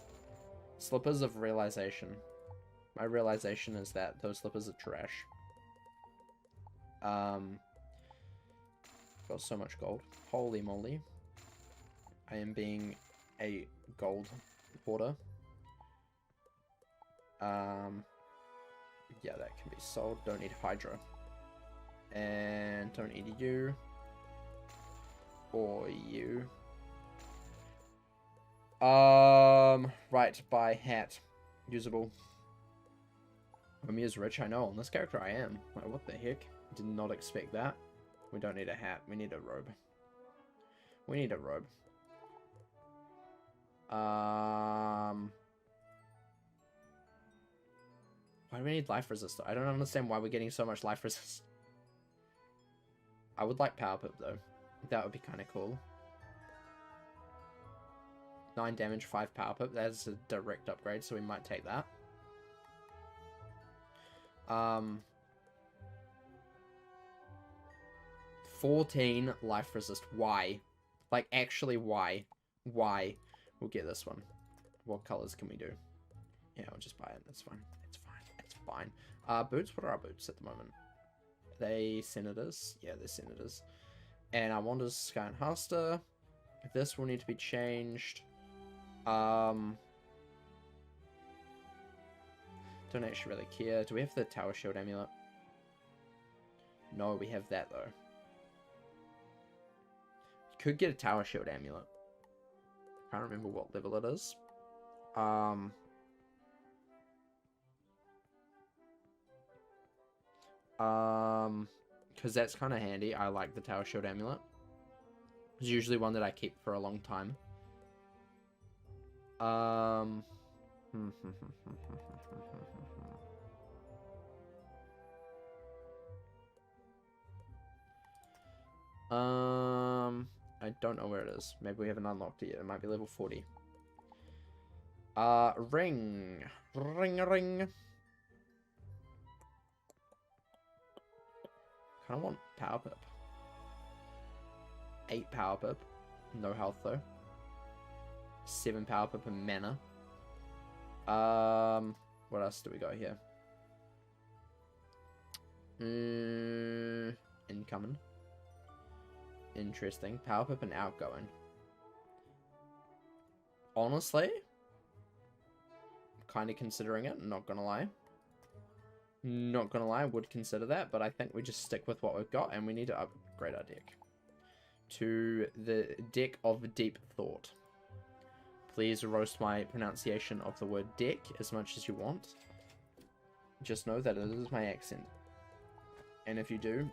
Slippers of Realization. My realization is that those slippers are trash. Got so much gold. Holy moly. I am being a gold hoarder. Yeah, that can be sold. Don't need Hydra. And don't need you. Or you. Right, buy hat. Usable. Omiya's rich, I know. On the Scarecrow I am. Like, what the heck? Did not expect that. We don't need a hat. We need a robe. We need a robe. Why do we need life resist? I don't understand why we're getting so much life resist. I would like power pip though. That would be kind of cool. 9 damage, 5 power pip. That's a direct upgrade, so we might take that. 14 life resist. Why? Like, actually, why? Why? We'll get this one. What colors can we do? Yeah, I'll just buy it. That's fine. It's fine. It's fine. Boots? What are our boots at the moment? Are they Senators? Yeah, they're Senators. And our Wander's Sky and Haster. This will need to be changed. Don't actually really care. Do we have the Tower Shield Amulet? No, we have that though. Could get a Tower Shield Amulet. I can't remember what level it is. Because that's kind of handy. I like the Tower Shield Amulet. It's usually one that I keep for a long time. I don't know where it is. Maybe we haven't unlocked it yet. It might be level 40. Ring. Ring. Kind of want power pip. 8 power pip. No health though. 7 power pip and mana. What else do we got here? Incoming. Interesting. Power pip and outgoing. Honestly, I'm kind of considering it. Not gonna lie. Not gonna lie, I would consider that, but I think we just stick with what we've got, and we need to upgrade our deck to the deck of deep thought. Please roast my pronunciation of the word deck as much as you want. Just know that it is my accent. And if you do,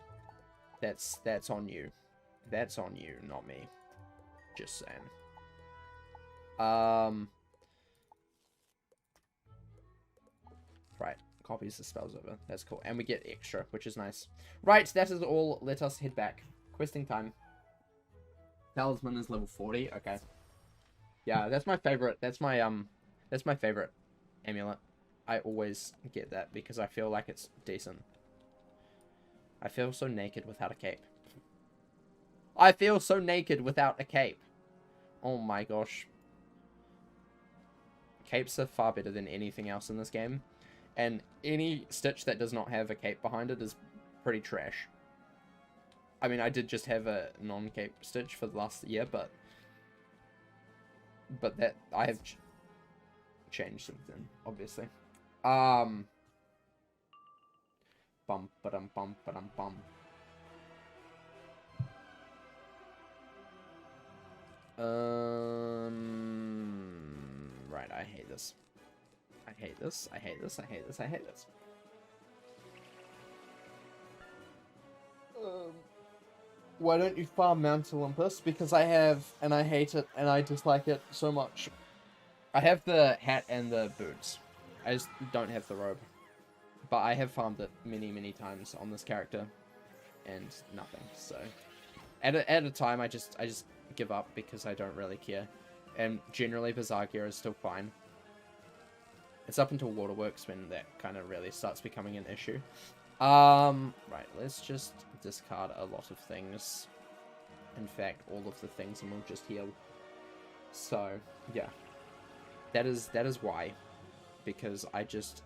that's on you. That's on you, not me. Just saying. Right. Copies the spells over. That's cool. And we get extra, which is nice. Right, that is all. Let us head back. Questing time. Talisman is level 40. Okay. Yeah, that's my favorite. That's my favorite amulet. I always get that because I feel like it's decent. I feel so naked without a cape. I feel so naked without a cape. Oh my gosh. Capes are far better than anything else in this game. And any stitch that does not have a cape behind it is pretty trash. I mean, I did just have a non-cape stitch for the last year, but that I have changed since then, obviously. Bum ba-dum bum ba-dum bum. Right, I hate this. I hate this. I hate this. I hate this. I hate this. Why don't you farm Mount Olympus? Because I have, and I hate it, and I dislike it so much. I have the hat and the boots. I just don't have the robe. But I have farmed it many, many times on this character. And nothing, so... At a time, I just give up because I don't really care. And generally, Bizarre gear is still fine. It's up until Waterworks when that kind of really starts becoming an issue. Right, let's just discard a lot of things. In fact, all of the things, and we'll just heal. So, yeah. That is why. Because I just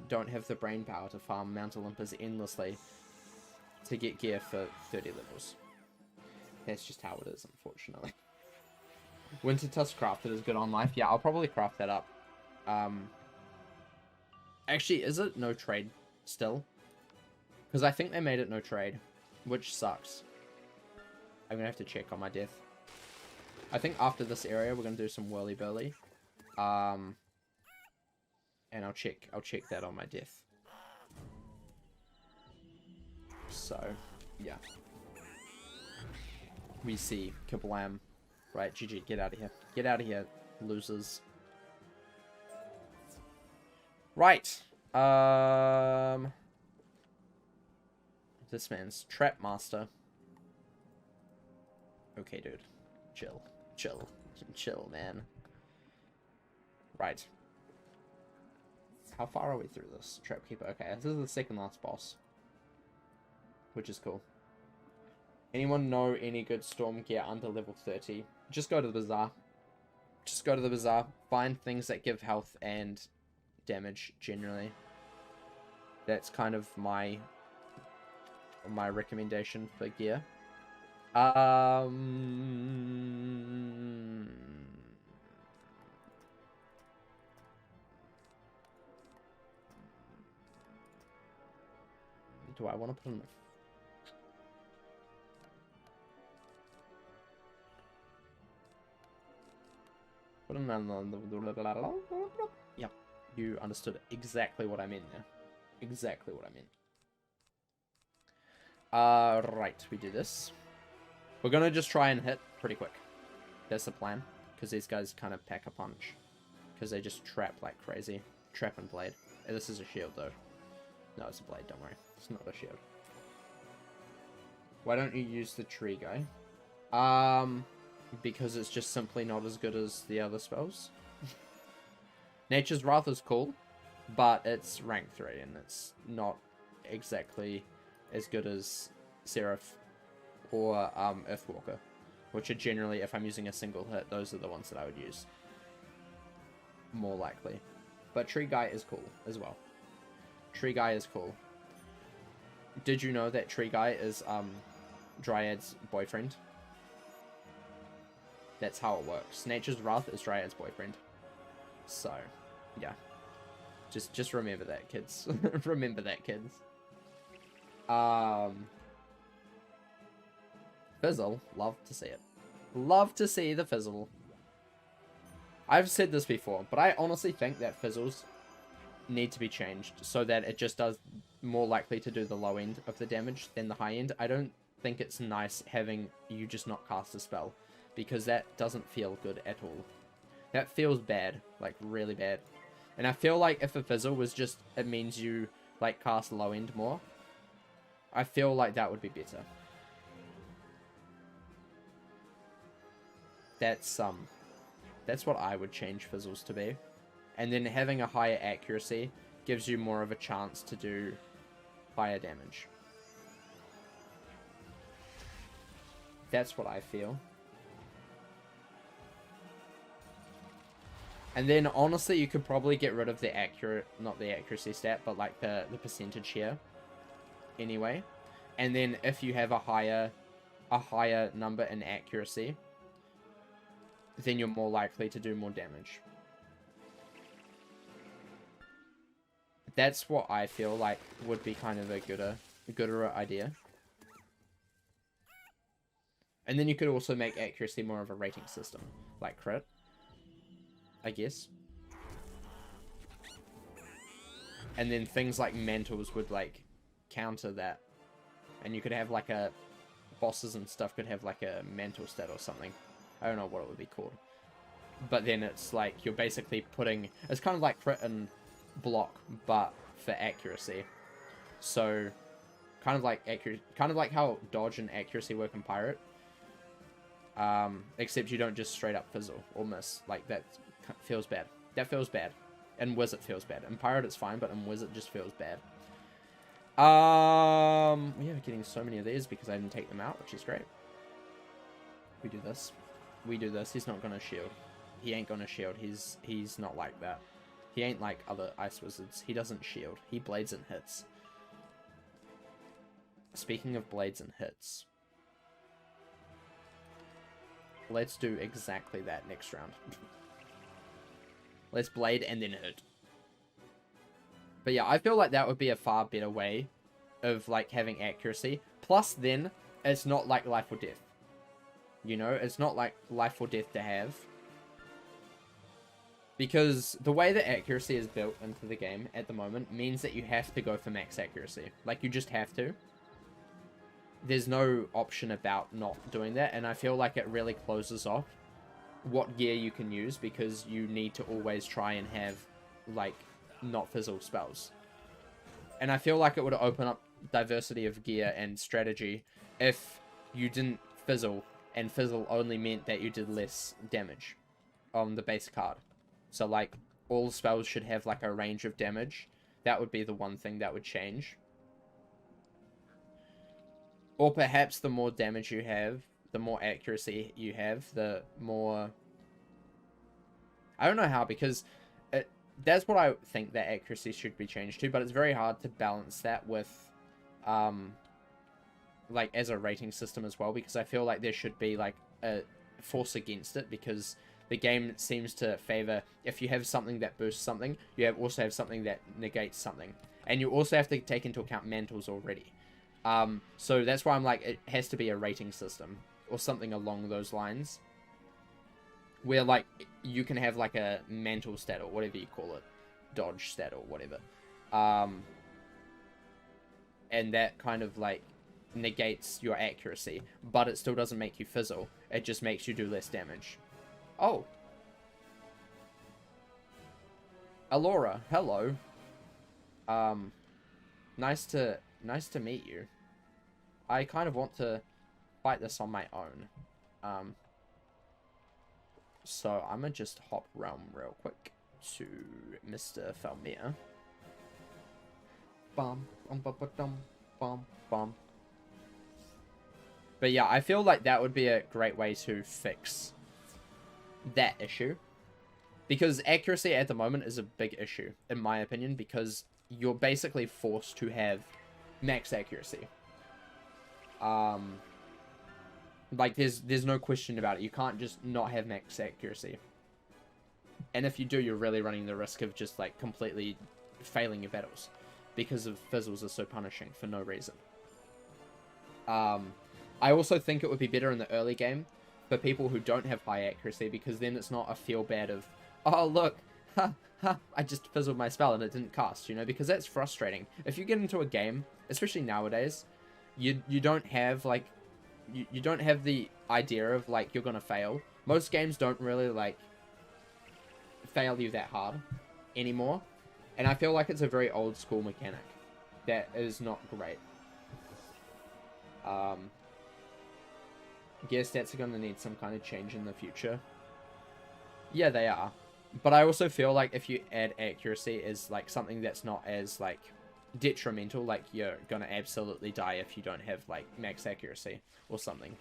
don't have the brain power to farm Mount Olympus endlessly to get gear for 30 levels. That's just how it is, unfortunately. Winter Tusk Crafted is good on life. Yeah, I'll probably craft that up. Actually, is it no trade still? Because I think they made it no trade, which sucks. I'm gonna have to check on my death. I think after this area, we're gonna do some whirly-burly. And I'll check that on my death. So, yeah. We see kablam. Right, GG, get out of here. Get out of here, losers. Right. This man's Trap Master. Okay, dude. Chill. Chill. Chill, man. Right. How far are we through this? Trapkeeper. Okay, this is the second last boss. Which is cool. Anyone know any good storm gear under level 30? Just go to the bazaar. Just go to the bazaar. Find things that give health and damage, generally. That's kind of my recommendation for gear. Do I want to put in Yep, you understood exactly what I meant there. Exactly what I meant. Right, we do this. We're gonna just try and hit pretty quick. That's the plan. Because these guys kind of pack a punch. Because they just trap like crazy. Trap and blade. This is a shield though. No, it's a blade, don't worry. It's not a shield. Why don't you use the tree guy? Because it's just simply not as good as the other spells. Nature's Wrath is cool, but it's rank 3 and it's not exactly as good as Seraph or Earthwalker, which are generally, if I'm using a single hit, those are the ones that I would use. More likely. But Tree Guy is cool as well. Tree Guy is cool. Did you know that Tree Guy is Dryad's boyfriend? That's how it works. Nature's Wrath is Dryad's boyfriend. So, yeah. Just remember that, kids. Remember that, kids. Fizzle. Love to see it. Love to see the fizzle. I've said this before, but I honestly think that fizzles need to be changed so that it just does more likely to do the low end of the damage than the high end. I don't think it's nice having you just not cast a spell, because that doesn't feel good at all. That feels bad, like really bad. And I feel like if a fizzle was just, it means you like cast low end more, I feel like that would be better. That's what I would change fizzles to be. And then having a higher accuracy gives you more of a chance to do higher damage. That's what I feel. And then honestly, you could probably get rid of the not the accuracy stat, but like the percentage here. Anyway. And then if you have a higher number in accuracy, then you're more likely to do more damage. That's what I feel like would be kind of a gooder idea. And then you could also make accuracy more of a rating system, like crit, I guess. And then things like mantles would like counter that. And you could have like a bosses and stuff could have like a mental stat or something. I don't know what it would be called. But then it's like you're basically putting... It's kind of like crit and block, but for accuracy. So, kind of like how dodge and accuracy work in Pirate. Except you don't just straight up fizzle or miss. Like, that feels bad. That feels bad. In Wizard feels bad. In Pirate it's fine, but in Wizard just feels bad. We are getting so many of these because I didn't take them out, which is great. We do this. We do this. He's not gonna shield. He ain't gonna shield. He's not like that. He ain't like other ice wizards. He doesn't shield. He blades and hits. Speaking of blades and hits, let's do exactly that next round. Let's blade and then hit. But yeah, I feel like that would be a far better way of like having accuracy. Plus then, it's not like life or death. You know, it's not like life or death to have. Because the way that accuracy is built into the game at the moment means that you have to go for max accuracy. Like, you just have to. There's no option about not doing that, and I feel like it really closes off what gear you can use, because you need to always try and have, like, not fizzle spells. And I feel like it would open up diversity of gear and strategy if you didn't fizzle, and fizzle only meant that you did less damage on the base card. So, like, all spells should have, like, a range of damage. That would be the one thing that would change. Or perhaps the more damage you have, the more accuracy you have, the more... I don't know how, because that's what I think that accuracy should be changed to, but it's very hard to balance that with, like, as a rating system as well, because I feel like there should be, like, a force against it, because the game seems to favor, if you have something that boosts something, you also have something that negates something. And you also have to take into account mantles already. So that's why I'm like, it has to be a rating system, or something along those lines. Where, like, you can have, like, a mantle stat, or whatever you call it. Dodge stat, or whatever. And that kind of, like, negates your accuracy. But it still doesn't make you fizzle. It just makes you do less damage. Oh. Alora, hello. Nice to meet you. I kind of want to fight this on my own. So I'm gonna just hop realm real quick to Mr. Falmir. Bum, bum, bum, bum, bum, bum. But yeah, I feel like that would be a great way to fix that issue. Because accuracy at the moment is a big issue, in my opinion, because you're basically forced to have max accuracy. Like, there's no question about it. You can't just not have max accuracy. And if you do, you're really running the risk of just, like, completely failing your battles. Because of fizzles are so punishing for no reason. I also think it would be better in the early game for people who don't have high accuracy, because then it's not a feel bad of, oh, look, I just fizzled my spell and it didn't cast, you know, because that's frustrating. If you get into a game, especially nowadays, you don't have, like, you don't have the idea of, like, you're gonna fail. Most games don't really, like, fail you that hard anymore. And I feel like it's a very old school mechanic that is not great. Gear stats are gonna need some kind of change in the future. Yeah, they are. But I also feel like if you add accuracy as, like, something that's not as, like, detrimental, like, you're gonna absolutely die if you don't have, like, max accuracy or something.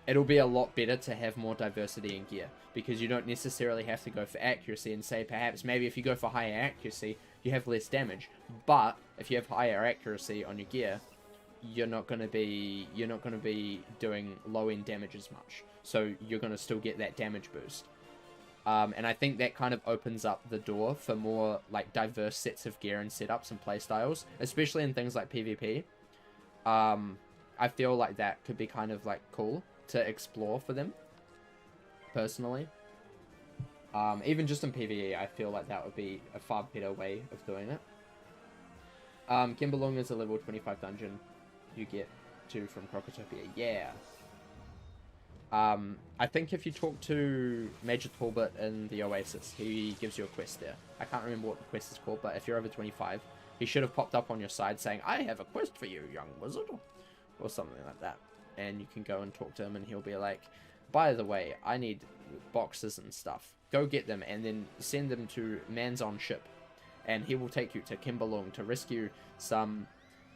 It'll be a lot better to have more diversity in gear, because you don't necessarily have to go for accuracy and say, perhaps, maybe if you go for higher accuracy, you have less damage. But if you have higher accuracy on your gear, you're not gonna be doing low-end damage as much. So you're gonna still get that damage boost. And I think that kind of opens up the door for more, like, diverse sets of gear and setups and playstyles, especially in things like PvP. I feel like that could be kind of, like, cool to explore for them, personally. Even just in PvE, I feel like that would be a far better way of doing it. Kimberlong is a level 25 dungeon. You get to from Crocotopia. Yeah. I think if you talk to Major Talbot in the Oasis, he gives you a quest there. I can't remember what the quest is called, but if you're over 25, he should have popped up on your side saying, I have a quest for you, young wizard, or something like that. And you can go and talk to him, and he'll be like, by the way, I need boxes and stuff. Go get them, and then send them to Man's on ship. And he will take you to Kimberlong to rescue some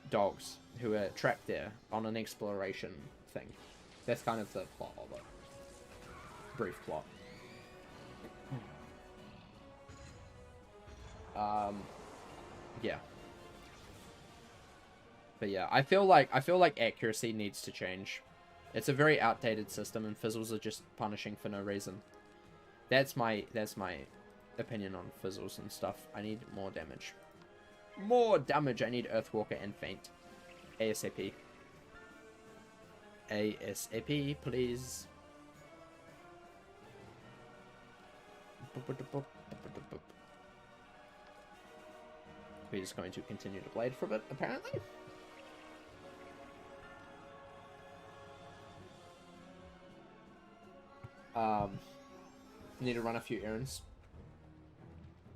dogs who are trapped there on an exploration thing. That's kind of the plot of it. Brief plot. Yeah. But yeah, I feel like accuracy needs to change. It's a very outdated system, and fizzles are just punishing for no reason. That's my opinion on fizzles and stuff. I need more damage. More damage. I need Earthwalker and Faint. ASAP. ASAP, please. We're just going to continue to blade for a bit, apparently. Need to run a few errands.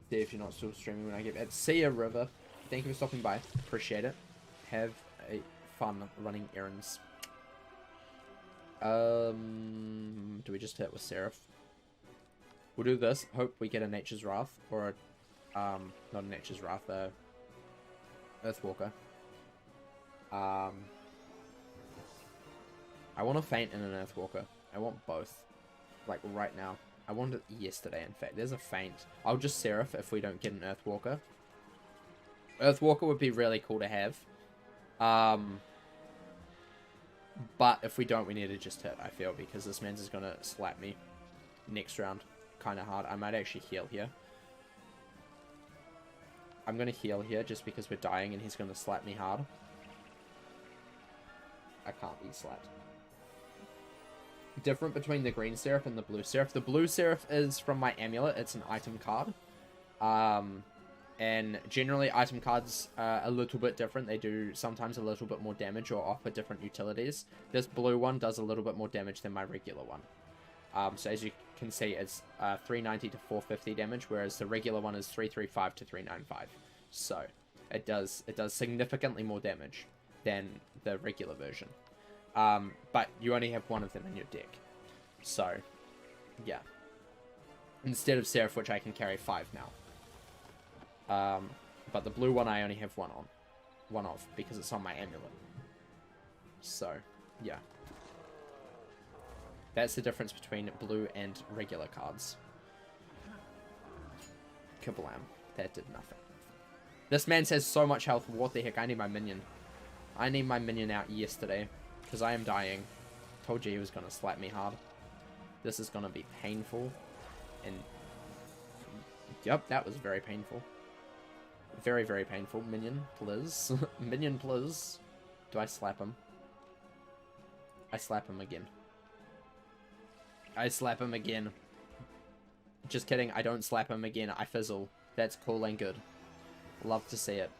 See if you're not still streaming when I get back. See ya, River. Thank you for stopping by. Appreciate it. Have a fun running errands. Do we just hit with Seraph? We'll do this. Hope we get a Nature's Wrath. Or a, not a Nature's Wrath, Earthwalker. I want a Faint and an Earthwalker. I want both. Like, right now. I wanted it yesterday, in fact. There's a Faint. I'll just Seraph if we don't get an Earthwalker. Earthwalker would be really cool to have. But if we don't, we need to just hit, I feel, because this man's is going to slap me next round kind of hard. I might actually heal here. I'm going to heal here just because we're dying and he's going to slap me hard. I can't be slapped. Different between the green Seraph and the blue Seraph. The blue Seraph is from my amulet. It's an item card. And generally item cards are a little bit different. They do sometimes a little bit more damage or offer different utilities. This blue one does a little bit more damage than my regular one. So as you can see, it's 390 to 450 damage, whereas the regular one is 335 to 395. So it does significantly more damage than the regular version. But you only have one of them in your deck. So, yeah. Instead of Seraph, which I can carry 5 now. But the blue one I only have one of, because it's on my amulet. So, yeah. That's the difference between blue and regular cards. Kablam. That did nothing. This man says so much health. What the heck? I need my minion. I need my minion out yesterday. Because I am dying. Told you he was going to slap me hard. This is going to be painful. And... Yep, that was very painful. Very, very painful. Minion, please. Minion, please. Do I slap him? I slap him again. I slap him again. Just kidding. I don't slap him again. I fizzle. That's cool and good. Love to see it.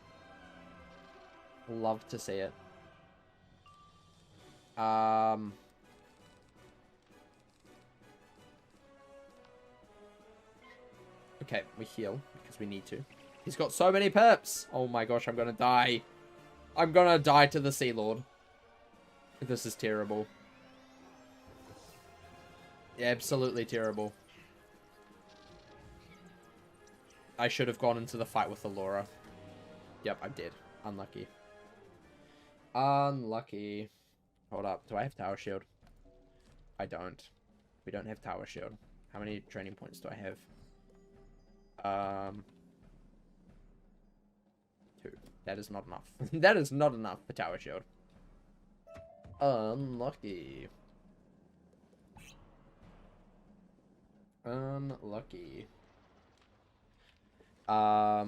Love to see it. Okay, we heal because we need to. He's got so many perps. Oh my gosh, I'm gonna die. I'm gonna die to the Sea Lord. This is terrible. Absolutely terrible. I should have gone into the fight with Allura. Yep, I'm dead. Unlucky. Unlucky. Hold up. Do I have Tower Shield? I don't. We don't have Tower Shield. How many training points do I have? 2. That is not enough. That is not enough for Tower Shield. Unlucky. Unlucky. I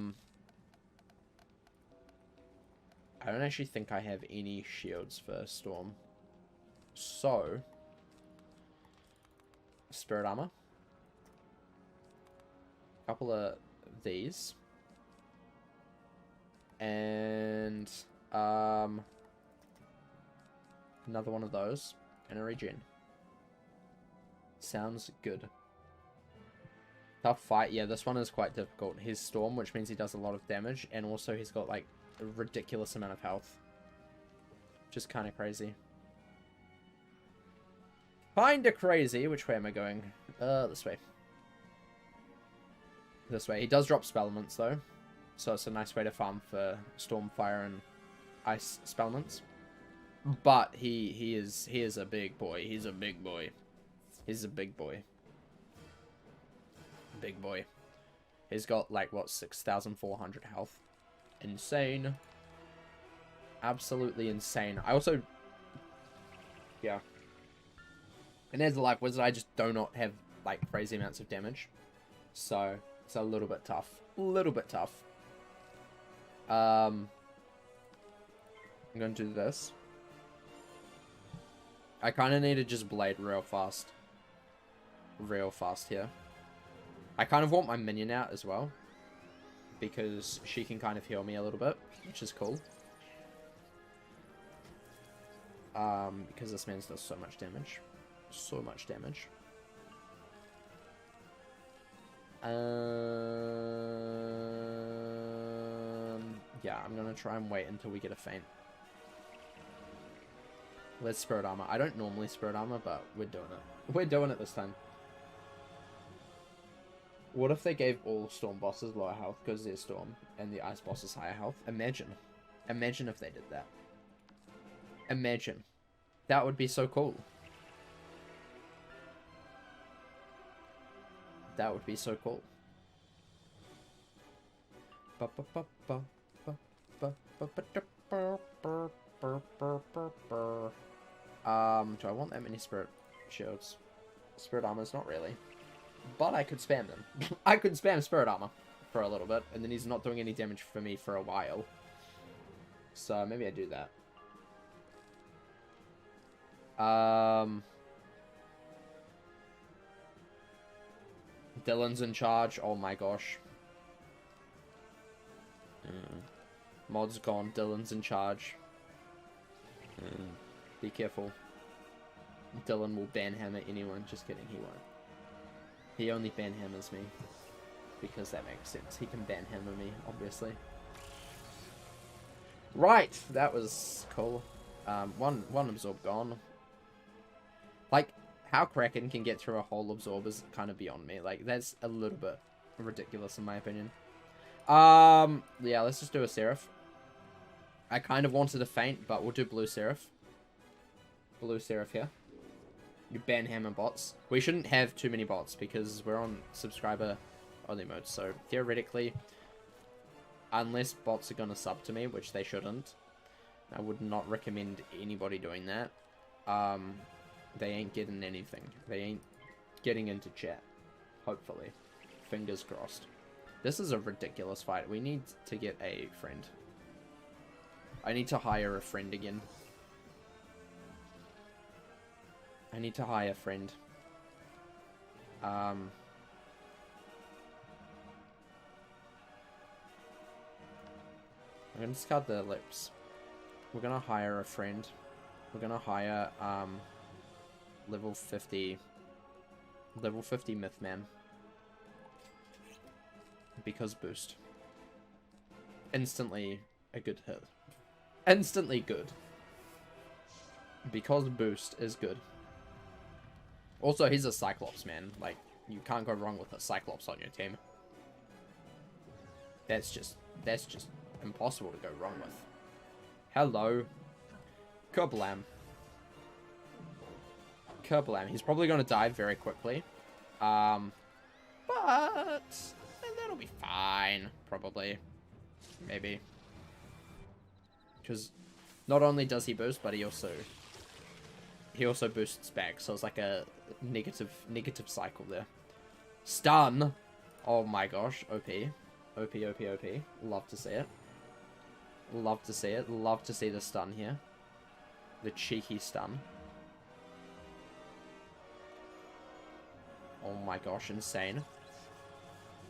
don't actually think I have any shields for Storm. So, Spirit Armor. A couple of these. And, Another one of those. And a regen. Sounds good. Tough fight. Yeah, this one is quite difficult. He's Storm, which means he does a lot of damage. And also he's got, like, a ridiculous amount of health. Just kind of crazy. Kinda crazy. Which way am I going? This way. This way. He does drop spell elements, though. So it's a nice way to farm for Storm, Fire, and Ice spell elements. But he is a big boy. He's a big boy. He's a big boy. Big boy. He's got, like, what, 6,400 health. Insane. Absolutely insane. I also... Yeah. And as a life wizard, I just do not have, like, crazy amounts of damage. So, it's a little bit tough. A little bit tough. I'm going to do this. I kind of need to just blade real fast. Real fast here. I kind of want my minion out as well. Because she can kind of heal me a little bit. Which is cool. Because this man does so much damage. So much damage. Yeah, I'm gonna try and wait until we get a feint. Let's Spirit Armor. I don't normally Spirit Armor, but we're doing it. We're doing it this time. What if they gave all Storm bosses lower health because they're Storm, and the Ice bosses higher health? Imagine. Imagine if they did that. Imagine. That would be so cool. That would be so cool. Do I want that many Spirit Shields? Spirit Armor's not really. But I could spam them. I could spam Spirit Armor for a little bit, and then he's not doing any damage for me for a while. So maybe I do that. Dylan's in charge. Oh my gosh. Mod's gone. Dylan's in charge. Be careful. Dylan will banhammer anyone. Just kidding, he won't. He only banhammers me. Because that makes sense. He can banhammer me, obviously. Right! That was cool. One absorb gone. Like, how Kraken can get through a whole absorb is kind of beyond me. Like, that's a little bit ridiculous in my opinion. Yeah, let's just do a Seraph. I kind of wanted a feint, but we'll do Blue Seraph. Blue Seraph here. You banhammer bots. We shouldn't have too many bots because we're on subscriber only mode. So theoretically, unless bots are gonna sub to me, which they shouldn't, I would not recommend anybody doing that. They ain't getting anything. They ain't getting into chat. Hopefully. Fingers crossed. This is a ridiculous fight. We need to get a friend. I need to hire a friend again. I need to hire a friend. I'm gonna discard the lips. We're gonna hire a friend. We're gonna hire, level 50 Mythman. Because boost. Instantly a good hit. Instantly good. Because boost is good. Also, he's a Cyclops, man. Like, you can't go wrong with a Cyclops on your team. That's just impossible to go wrong with. Hello. Kablam. Kablam. He's probably going to die very quickly. But that'll be fine, probably. Maybe. Because not only does he boost, but he also boosts back, so it's like a negative cycle there. Stun! Oh my gosh, OP. OP, OP, OP. Love to see it. Love to see it. Love to see the stun here. The cheeky stun. Oh my gosh, insane.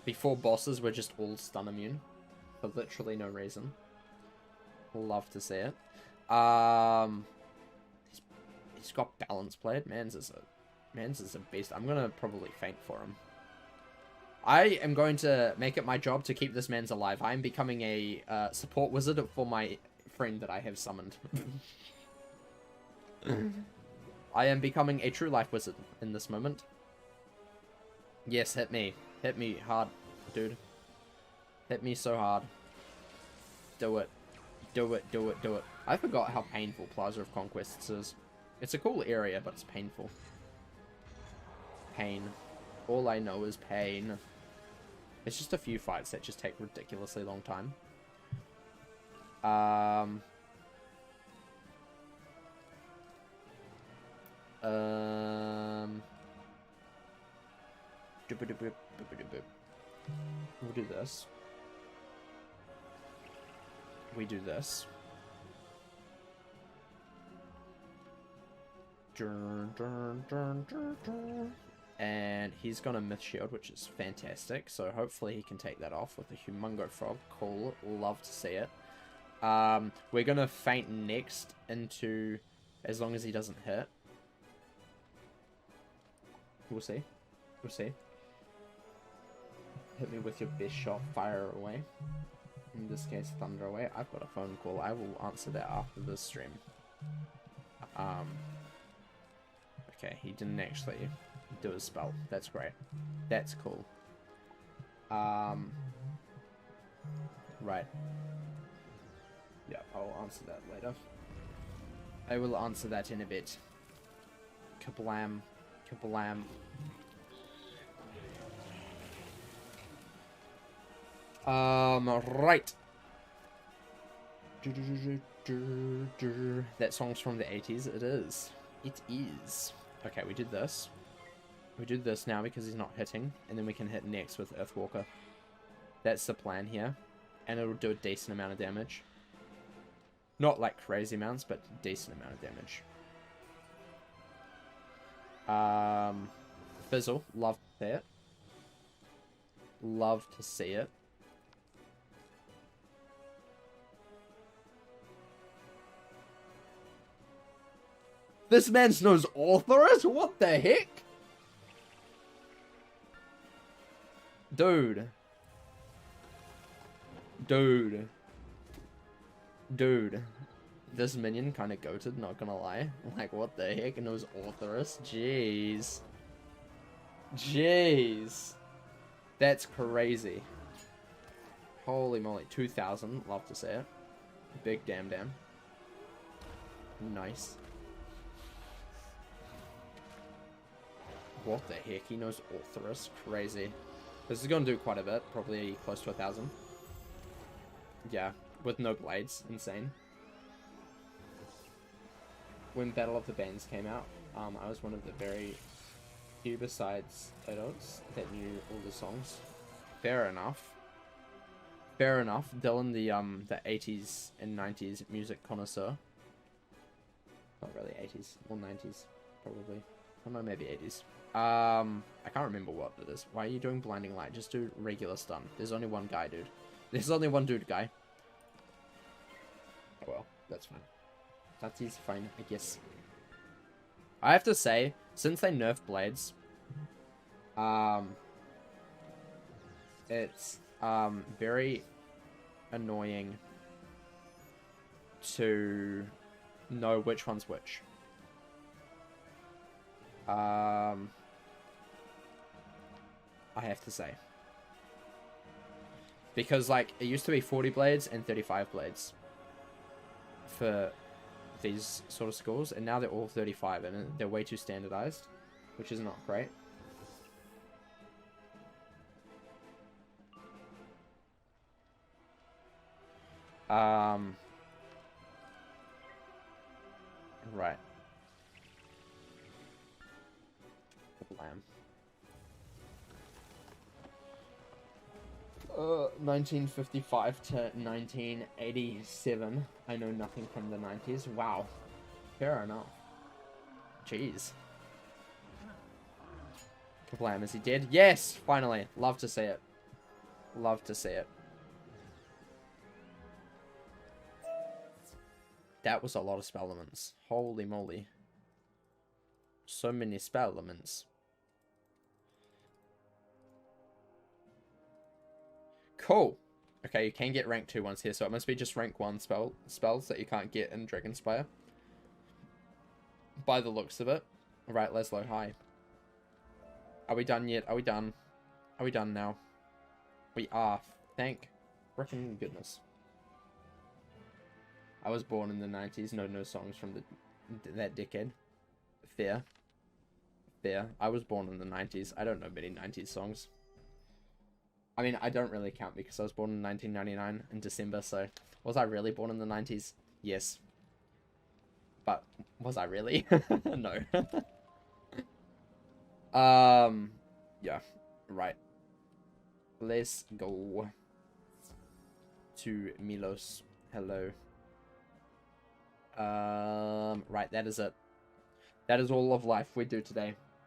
Before bosses, we're just all stun immune. For literally no reason. Love to see it. He's got balance played. Man's is a beast. I'm gonna probably faint for him. I am going to make it my job to keep this man's alive. I am becoming a support wizard for my friend that I have summoned. I am becoming a true life wizard in this moment. Yes, hit me. Hit me hard, dude. Hit me so hard. Do it. Do it, do it, do it. I forgot how painful Plaza of Conquests is. It's a cool area, but it's painful. Pain. All I know is pain. It's just a few fights that just take ridiculously long time. We'll do this. We do this. And he's got a myth shield, which is fantastic. So hopefully he can take that off with a humongo frog. Cool. Love to see it. We're going to feint next into... As long as he doesn't hit. We'll see. We'll see. Hit me with your best shot. Fire away. In this case, thunder away. I've got a phone call. I will answer that after this stream. Okay, he didn't actually do his spell. That's great. That's cool. Right. Yeah, I'll answer that later. I will answer that in a bit. Kablam. Kablam. Right. That song's from the 80s. It is. It is. Okay, we did this. We do this now because he's not hitting. And then we can hit next with Earthwalker. That's the plan here. And it'll do a decent amount of damage. Not like crazy amounts, but decent amount of damage. Fizzle. Love to see it. Love to see it. This man knows Orthoris? What the heck? Dude. Dude. Dude. This minion kind of goated, not gonna lie. Like, what the heck? It knows Orthoris? Jeez. Jeez. That's crazy. Holy moly. 2,000. Love to see it. Big damn. Nice. What the heck? He knows Orthoris. Crazy. This is going to do quite a bit. Probably close to 1,000. Yeah. With no blades. Insane. When Battle of the Bands came out, I was one of the very few besides adults that knew all the songs. Fair enough. Fair enough. Dylan, the 80s and 90s music connoisseur. Not really 80s. More 90s. Probably. I don't know, maybe 80s. I can't remember what it is. Why are you doing blinding light? Just do regular stun. There's only one guy, dude. There's only one dude guy. Oh well, that's fine. That is fine, I guess. I have to say, since they nerfed blades, it's very annoying to know which one's which. I have to say. Because, like, it used to be 40 blades and 35 blades for these sort of schools, and now they're all 35, and they're way too standardized, which is not great. Right. Lamb. 1955 to 1987. I know nothing from the 90s. Wow. Fair enough. Jeez. Kablam, is he dead? Yes! Finally. Love to see it. Love to see it. That was a lot of spell elements. Holy moly. So many spell elements. Cool. Okay, you can get rank 2 ones here, so it must be just rank 1 spells that you can't get in Dragonspire. By the looks of it. Alright, Leslo, hi. Are we done yet? Are we done? Are we done now? We are. Thank frickin' goodness. I was born in the 90s. No songs from that decade. Fair. Fair. I was born in the 90s. I don't know many 90s songs. I mean, I don't really count because I was born in 1999 in December, so... Was I really born in the 90s? Yes. But, was I really? No. Yeah. Right. Let's go to Milos. Hello. Right, that is it. That is all of life we do today.